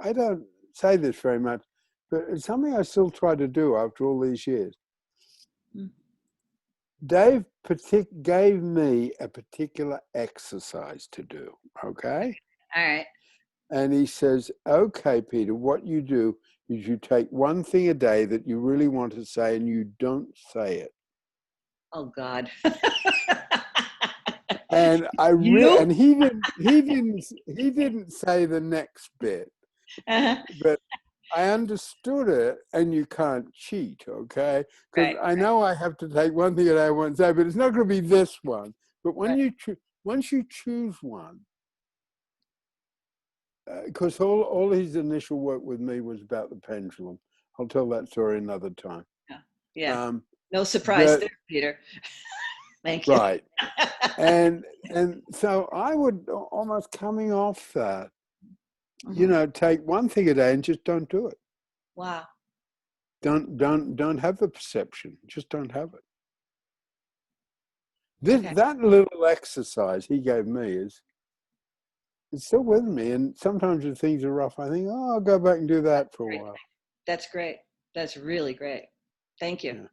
I don't say this very much, but it's something I still try to do after all these years. Dave gave me a particular exercise to do, okay? All right. And he says, okay, Peter, what you do is you take one thing a day that you really want to say and you don't say it. Oh, God. And and he didn't say the next bit, but I understood it, and you can't cheat, okay? Because I know I have to take one thing that I want to say, but it's not going to be this one. But when once you choose one, because all his initial work with me was about the pendulum. I'll tell that story another time. Yeah. No surprise there, Peter. Thank you. Right. And so I would almost coming off that, you know, take one thing a day and just don't do it. Wow. Don't have the perception. Just don't have it. That little exercise he gave me it's still with me. And sometimes when things are rough, I think, oh, I'll go back and do that for a while. That's great. That's really great. Thank you. Yeah.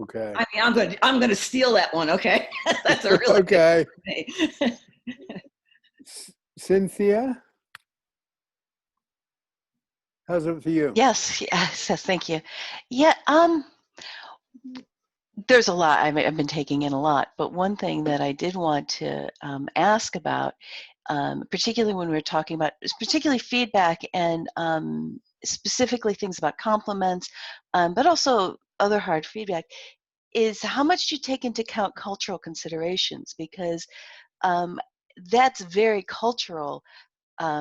Okay. I mean, I'm going to steal that one. Okay. That's a really okay. Good Cynthia? How's it for you? Yes, yes, yes, thank you. Yeah, there's a lot. I've been taking in a lot, but one thing that I did want to ask about, particularly when we're talking about, particularly feedback and specifically things about compliments, but also other hard feedback, is how much do you take into account cultural considerations? Because that's very cultural.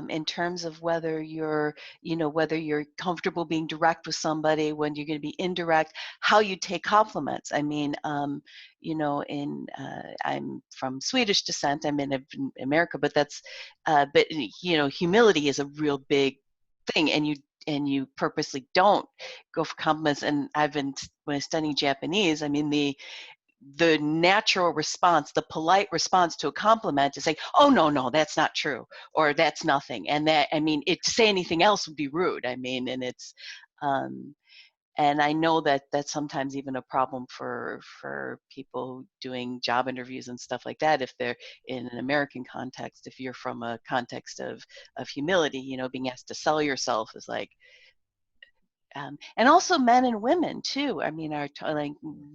In terms of whether you're, whether you're comfortable being direct with somebody, when you're going to be indirect, how you take compliments. I mean, I'm from Swedish descent. I'm in America, but but humility is a real big thing, and you purposely don't go for compliments. And when I was studying Japanese, I mean, the natural response, the polite response to a compliment is like, oh, no, that's not true, or that's nothing. And that, I mean, to say anything else would be rude. I mean, and it's, and I know that that's sometimes even a problem for people doing job interviews and stuff like that. If they're in an American context, if you're from a context of humility, being asked to sell yourself is like, and also men and women too. I mean,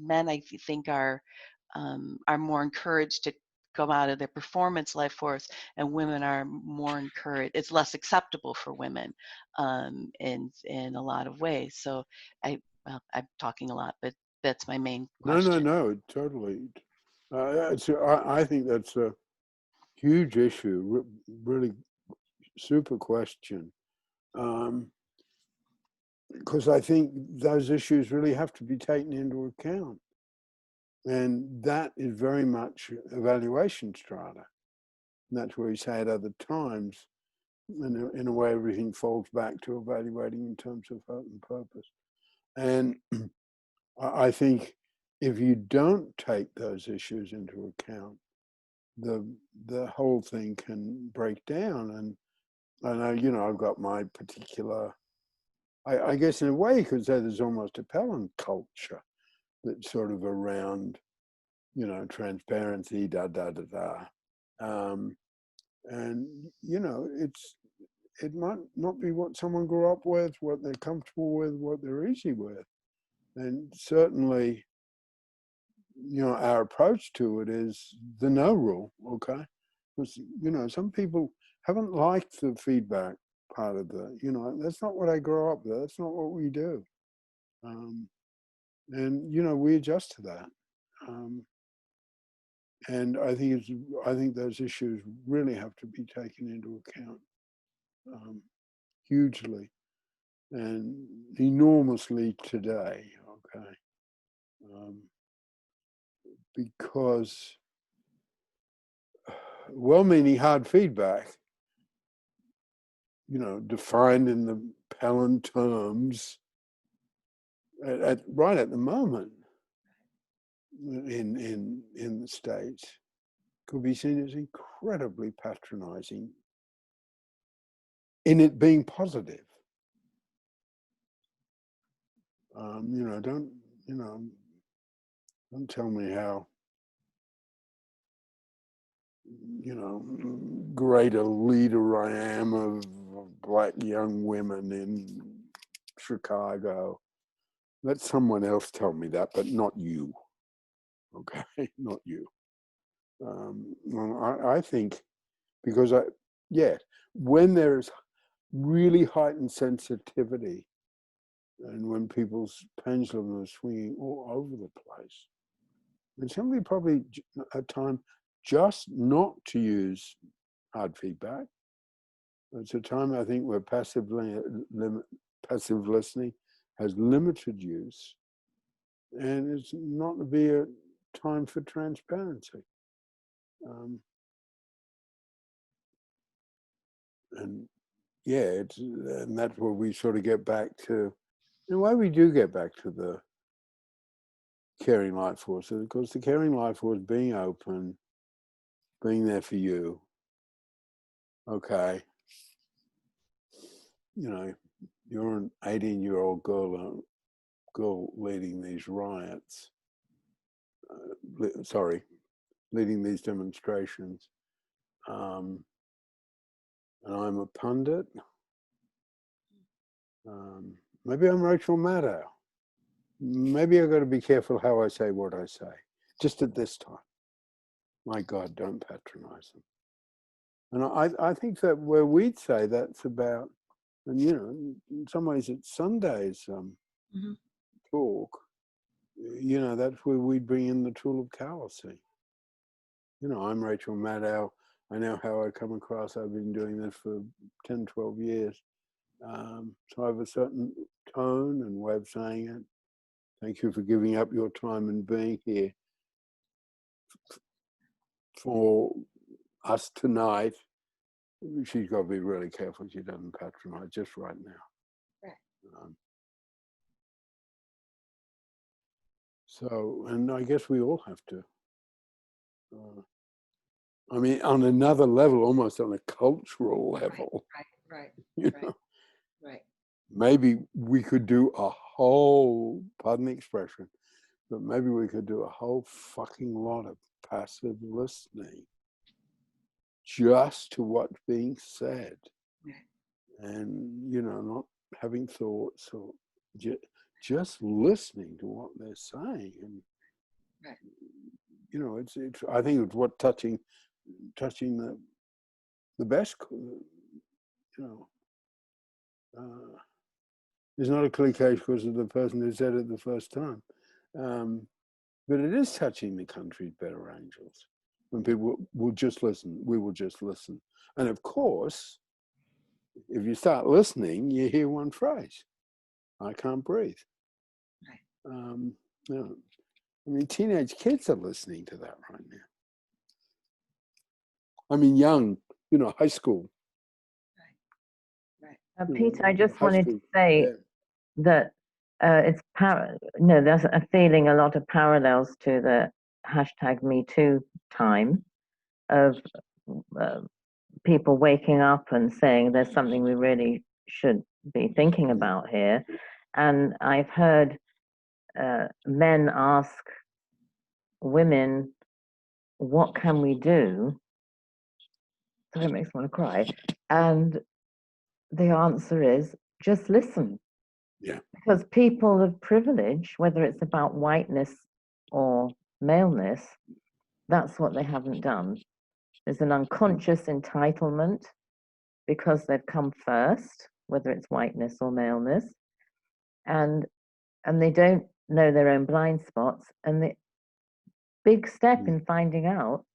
men, I think are more encouraged to come out of their performance life force, and women are more encouraged. It's less acceptable for women in a lot of ways. So I'm talking a lot, but that's my main question. No, totally. I think that's a huge issue, really super question. Because I think those issues really have to be taken into account. And that is very much evaluation strata. And that's where we say at other times, in a way, everything falls back to evaluating in terms of heart and purpose. And I think if you don't take those issues into account, the whole thing can break down. And I know, I've got my particular, I guess in a way you could say there's almost a Pellin culture that's sort of around, transparency, and it might not be what someone grew up with, what they're comfortable with, what they're easy with. And certainly, our approach to it is the no rule, okay? Because, some people haven't liked the feedback part of that's not what I grew up with. That's not what we do. And, we adjust to that. And I think those issues really have to be taken into account hugely and enormously today, okay? Because well-meaning hard feedback, defined in the Pellin terms, right at the moment in the States, could be seen as incredibly patronizing in it being positive. Don't tell me how, great a leader I am of Black young women in Chicago. Let someone else tell me that, but not you. Okay, not you. I think because when there's really heightened sensitivity and when people's pendulum is swinging all over the place, and somebody probably a time just not to use hard feedback. It's a time I think where passive listening has limited use, and it's not to be a time for transparency. And that's where we sort of get back to, in a way we do get back to the caring life force, because the caring life force being open, being there for you, okay, you're an 18-year-old girl leading these riots, leading these demonstrations, and I'm a pundit. Maybe I'm Rachel Maddow. Maybe I've got to be careful how I say what I say, just at this time. My God, don't patronize them. And I think that where we'd say that's about, and you know, in some ways it's Sunday's talk, you know, that's where we bring in the tool of callousing. You know, I'm Rachel Maddow. I know how I come across. I've been doing this for 10, 12 years. So I have a certain tone and way of saying it. Thank you for giving up your time and being here for us tonight. She's got to be really careful she doesn't patronize just right now. Right. So, and I guess we all have to. I mean, on another level, almost on a cultural level. Right. You know? Right. Maybe we could do a whole, pardon the expression, but maybe we could do a whole fucking lot of passive listening just to what's being said. And, you know, not having thoughts or just listening to what they're saying. And, you know, it's I think it's what touching the best, you know, it's not a cliche because of the person who said it the first time. But it is touching the country's better angels. When people will just listen, we will just listen. And of course, if you start listening, you hear one phrase, I can't breathe. You know, I mean, teenage kids are listening to that right now. I mean, young, you know, high school. Peter, I just wanted to say that there's a feeling, a lot of parallels to the hashtag Me Too time of people waking up and saying there's something we really should be thinking about here. And I've heard men ask women, what can we do? So it makes me want to cry. And the answer is just listen. Yeah. Because people of privilege, whether it's about whiteness or maleness, that's what they haven't done. There's an unconscious entitlement because they've come first, whether it's whiteness or maleness, and they don't know their own blind spots. And the big step in finding out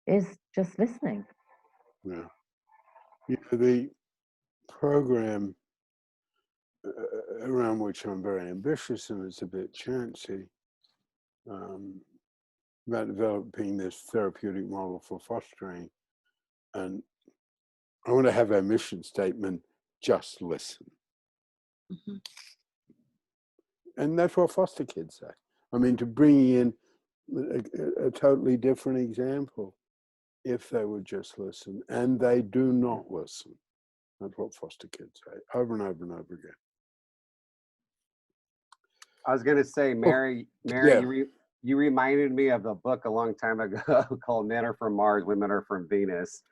is just listening. Yeah. You know, the program around which I'm very ambitious, and it's a bit chancy, about developing this therapeutic model for fostering. And I want to have our mission statement, just listen. And that's what foster kids say. I mean, to bring in a totally different example, if they would just listen, and they do not listen. That's what foster kids say, over and over and over again. I was going to say, Mary, you reminded me of a book a long time ago called Men Are From Mars, Women Are From Venus.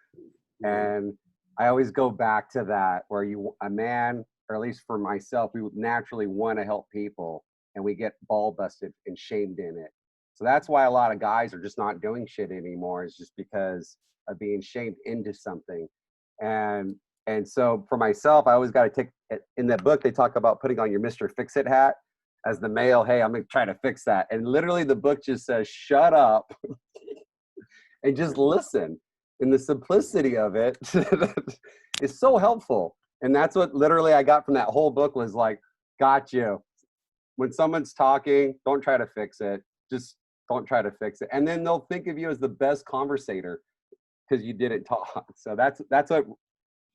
And I always go back to that, where a man, or at least for myself, we would naturally want to help people, and we get ball busted and shamed in it. So that's why a lot of guys are just not doing shit anymore, is just because of being shamed into something. And so for myself, I always got to take, in that book, they talk about putting on your Mr. Fix-It hat as the male. Hey, I'm going to try to fix that. And literally the book just says, shut up and just listen. And the simplicity of it is so helpful. And that's what literally I got from that whole book, was like, got you. When someone's talking, don't try to fix it. Just don't try to fix it. And then they'll think of you as the best conversator because you didn't talk. So that's what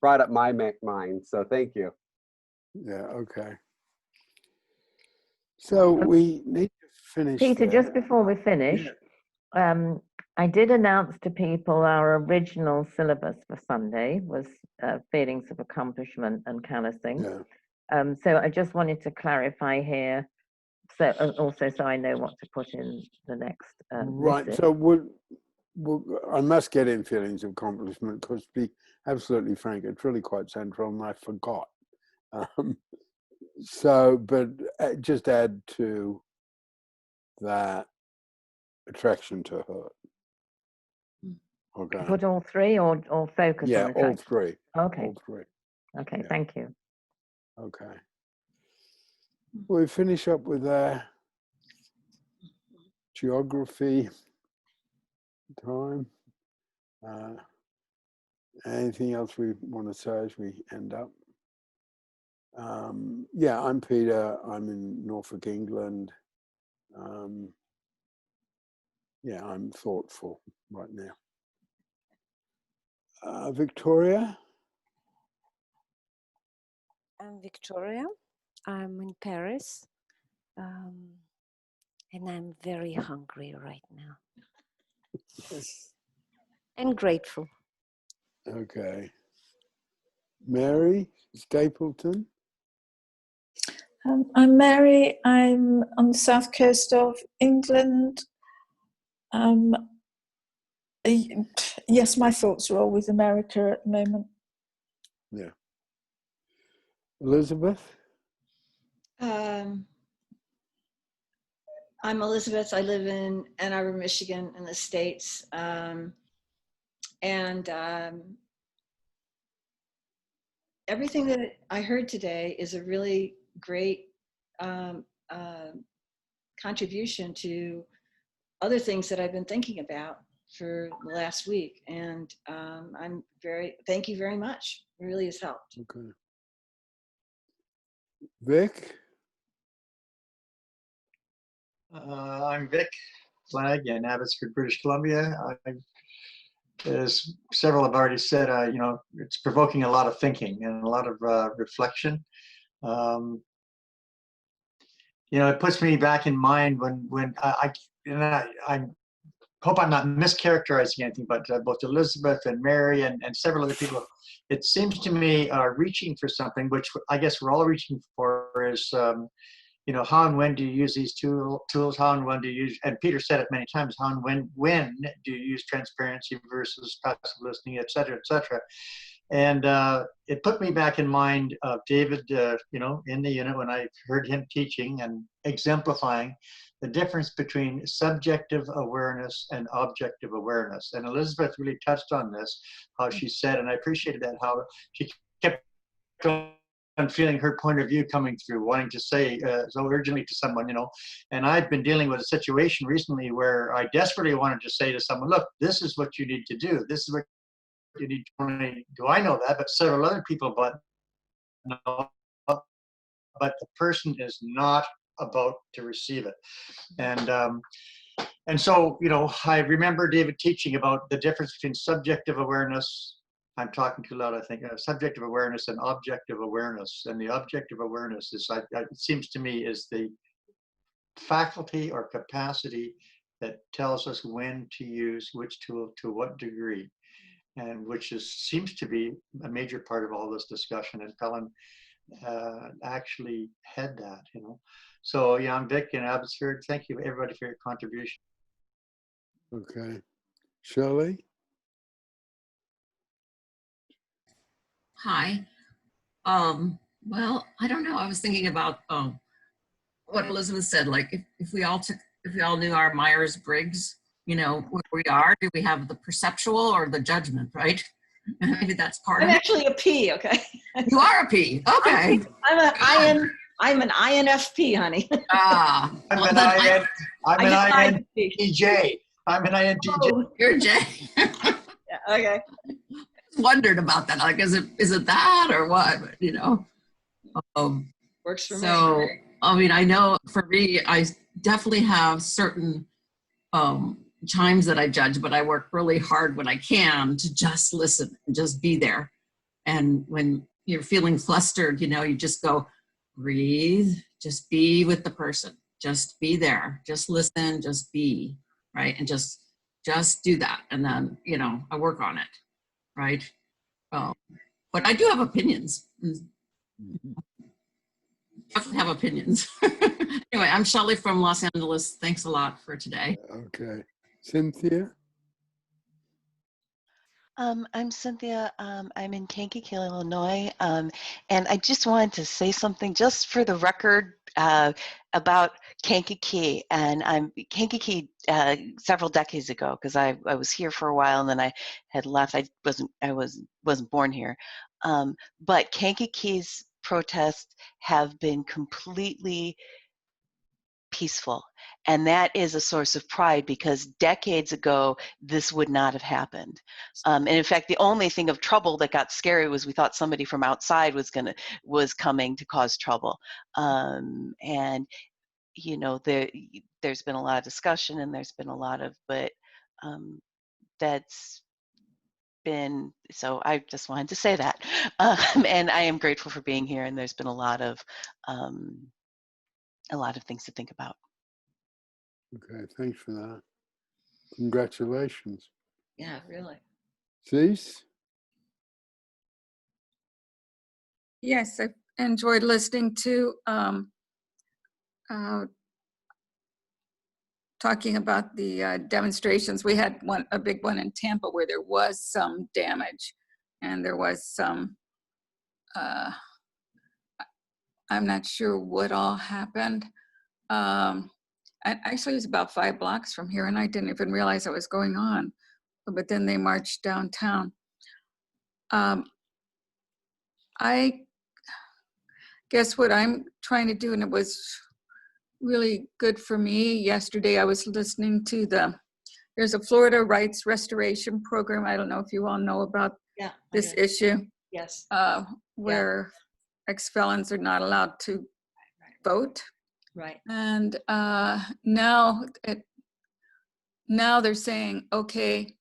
brought up my mind. So thank you. Yeah, okay. So we need to finish. Peter, just before we finish, I did announce to people our original syllabus for Sunday was feelings of accomplishment and callousing. So I just wanted to clarify here, so also so I know what to put in the next. Right. visit. So I must get in feelings of accomplishment, because to be absolutely frank, it's really quite central, and I forgot. So, but just add to that attraction to hurt. Okay. Put all three or focus Yeah, on all attraction? three. Okay. All three. Okay, Yeah. thank you. Okay. We finish up with geography time. Anything else we want to say as we end up? Yeah, I'm Peter. I'm in Norfolk, England. Yeah, I'm thoughtful right now. Victoria? I'm Victoria. I'm in Paris. And I'm very hungry right now. And grateful. Okay. Mary Stapleton? I'm Mary. I'm on the south coast of England. Yes, my thoughts are all with America at the moment. Yeah. Elizabeth? I'm Elizabeth. I live in Ann Arbor, Michigan in the States. Everything that I heard today is a really great contribution to other things that I've been thinking about for the last week. And thank you very much. It really has helped. Okay. Vic? I'm Vic Flag in Abbotsford, British Columbia. As several have already said, you know, it's provoking a lot of thinking and a lot of reflection. You know, it puts me back in mind when I hope I'm not mischaracterizing anything, but both Elizabeth and Mary and several other people, it seems to me are reaching for something, which I guess we're all reaching for, is you know, how and when do you use these tools? How and when do you use, and Peter said it many times, how and when do you use transparency versus passive listening, et cetera, et cetera. And it put me back in mind of David, you know, in the unit when I heard him teaching and exemplifying the difference between subjective awareness and objective awareness. And Elizabeth really touched on this, how she said, and I appreciated that, how she kept on feeling her point of view coming through, wanting to say so urgently to someone, you know. And I've been dealing with a situation recently where I desperately wanted to say to someone, look, this is what you need to do. This is what you need to do. I know that, but several other people, but no, but the person is not about to receive it. And so, you know, I remember David teaching about the difference between subjective awareness, I'm talking too loud, I think, subjective awareness and objective awareness. And the objective awareness is, it seems to me, is the faculty or capacity that tells us when to use which tool to what degree, and which seems to be a major part of all this discussion. And Pellin actually had that, you know. So yeah, I'm Vic in Abbotsford. Thank you everybody for your contribution. Okay. Shirley? Hi. Well, I don't know. I was thinking about what Elizabeth said. Like, if we all knew our Myers-Briggs, you know, where we are, do we have the perceptual or the judgment, right? Maybe that's part of it. I'm actually a P, okay? You are a P, okay. I'm an INFP, honey. Ah. I'm Well, an INTJ. I'm an INTJ. Oh. You're J. Yeah, okay. Wondered about that. Like, is it that or what? But, you know. Works for me. So, I mean, I know for me, I definitely have certain times that I judge, but I work really hard when I can to just listen and just be there. And when you're feeling flustered, you know, you just go, breathe, just be with the person, just be there, just listen, just be, right? And just do that. And then, you know, I work on it, right? But I do have opinions. Definitely have opinions. Anyway, I'm Shelley from Los Angeles. Thanks a lot for today. Okay. Cynthia? I'm Cynthia. I'm in Kankakee, Illinois. And I just wanted to say something just for the record about Kankakee. And I'm Kankakee several decades ago, because I was here for a while and then I had left. I wasn't born here. But Kankakee's protests have been completely peaceful. And that is a source of pride, because decades ago, this would not have happened. And in fact, the only thing of trouble that got scary was we thought somebody from outside was coming to cause trouble. And, you know, there's been a lot of discussion and there's been a lot of, but that's been, so I just wanted to say that. And I am grateful for being here, and there's been a lot of things to think about. Okay, thanks for that. Congratulations. Yeah, really. Cease? Yes, I enjoyed listening to talking about the demonstrations. We had a big one in Tampa where there was some damage, and there was some, I'm not sure what all happened. Actually, it was about 5 blocks from here, and I didn't even realize what was going on. But then they marched downtown. I guess what I'm trying to do, and it was really good for me. Yesterday, I was listening to there's a Florida Rights Restoration Program. I don't know if you all know about this issue. Yes. Where ex-felons are not allowed to vote. Right. And now they're saying, okay,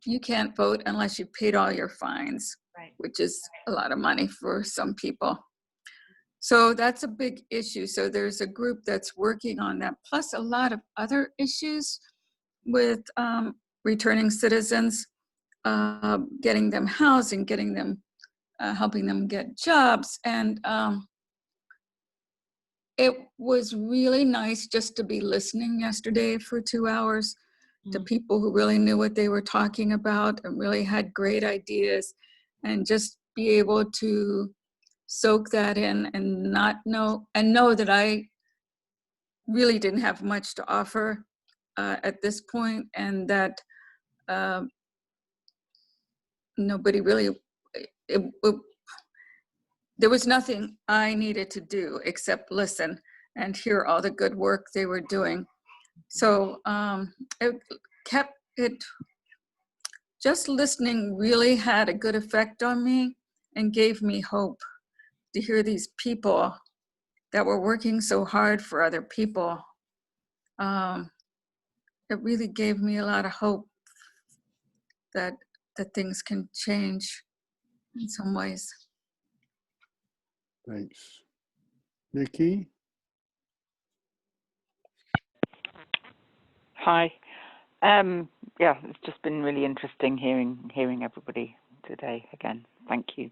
you can't vote unless you paid all your fines, which is a lot of money for some people. So that's a big issue. So there's a group that's working on that, plus a lot of other issues with returning citizens, getting them housing, getting them, helping them get jobs. And it was really nice just to be listening yesterday for 2 hours to people who really knew what they were talking about and really had great ideas, and just be able to soak that in and know that I really didn't have much to offer at this point, and that nobody really, there was nothing I needed to do except listen and hear all the good work they were doing. So just listening really had a good effect on me and gave me hope to hear these people that were working so hard for other people. It really gave me a lot of hope that things can change in some ways. Thanks. Nikki? Hi. Yeah, it's just been really interesting hearing everybody today again. Thank you.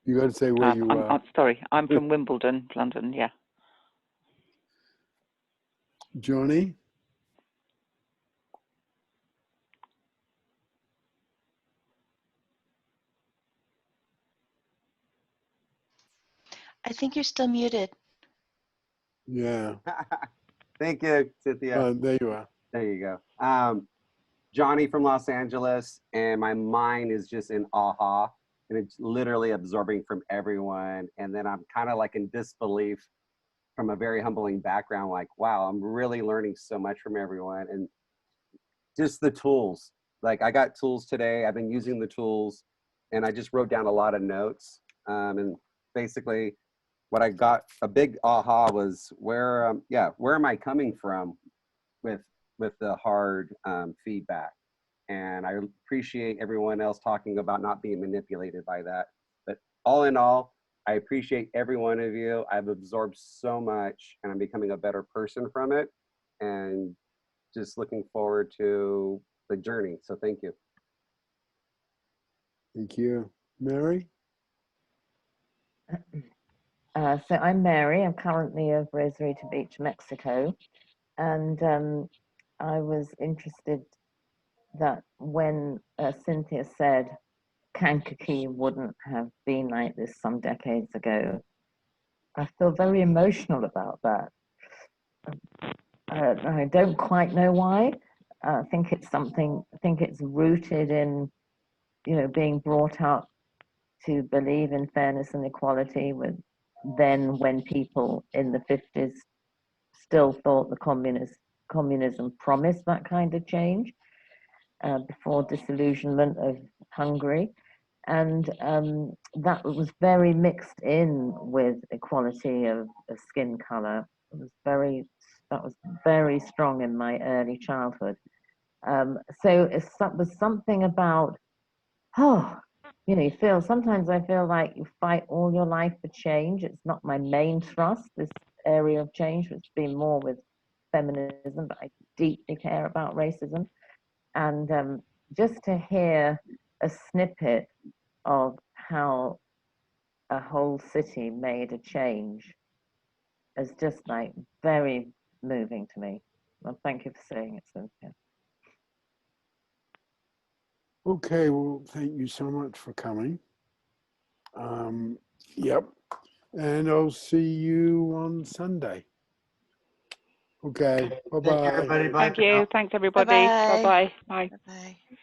You got to say where you are. I'm sorry, I'm from Wimbledon, London. Yeah. Johnny? I think you're still muted. Yeah. Thank you, Cynthia. There you are. There you go. Johnny from Los Angeles, and my mind is just in awe, and it's literally absorbing from everyone. And then I'm kind of like in disbelief from a very humbling background, like, wow, I'm really learning so much from everyone. And just the tools, like I got tools today, I've been using the tools, and I just wrote down a lot of notes. And basically what I got, a big aha was where am I coming from with the hard feedback. And I appreciate everyone else talking about not being manipulated by that. But all in all, I appreciate every one of you. I've absorbed so much, and I'm becoming a better person from it, and just looking forward to the journey. So thank you. Thank you. Mary? So I'm Mary. I'm currently of Rosarito Beach, Mexico. And I was interested that when Cynthia said Kankakee wouldn't have been like this some decades ago, I feel very emotional about that. I don't quite know why. I think it's something, I think it's rooted in, being brought up to believe in fairness and equality with then when people in the 50s still thought the communism promised that kind of change before disillusionment of Hungary. And that was very mixed in with equality of skin color. That was very strong in my early childhood. So it was something about, sometimes I feel like you fight all your life for change. It's not my main thrust, this area of change. It's been more with feminism, but I deeply care about racism. And just to hear a snippet of how a whole city made a change is just like very moving to me. Well, thank you for saying it, Cynthia. Okay, well, thank you so much for coming. Yep, and I'll see you on Sunday. Okay, bye-bye. Thank you, everybody. Bye Thank for now. you. Thanks, everybody. Bye-bye. Bye-bye. Bye. Bye-bye.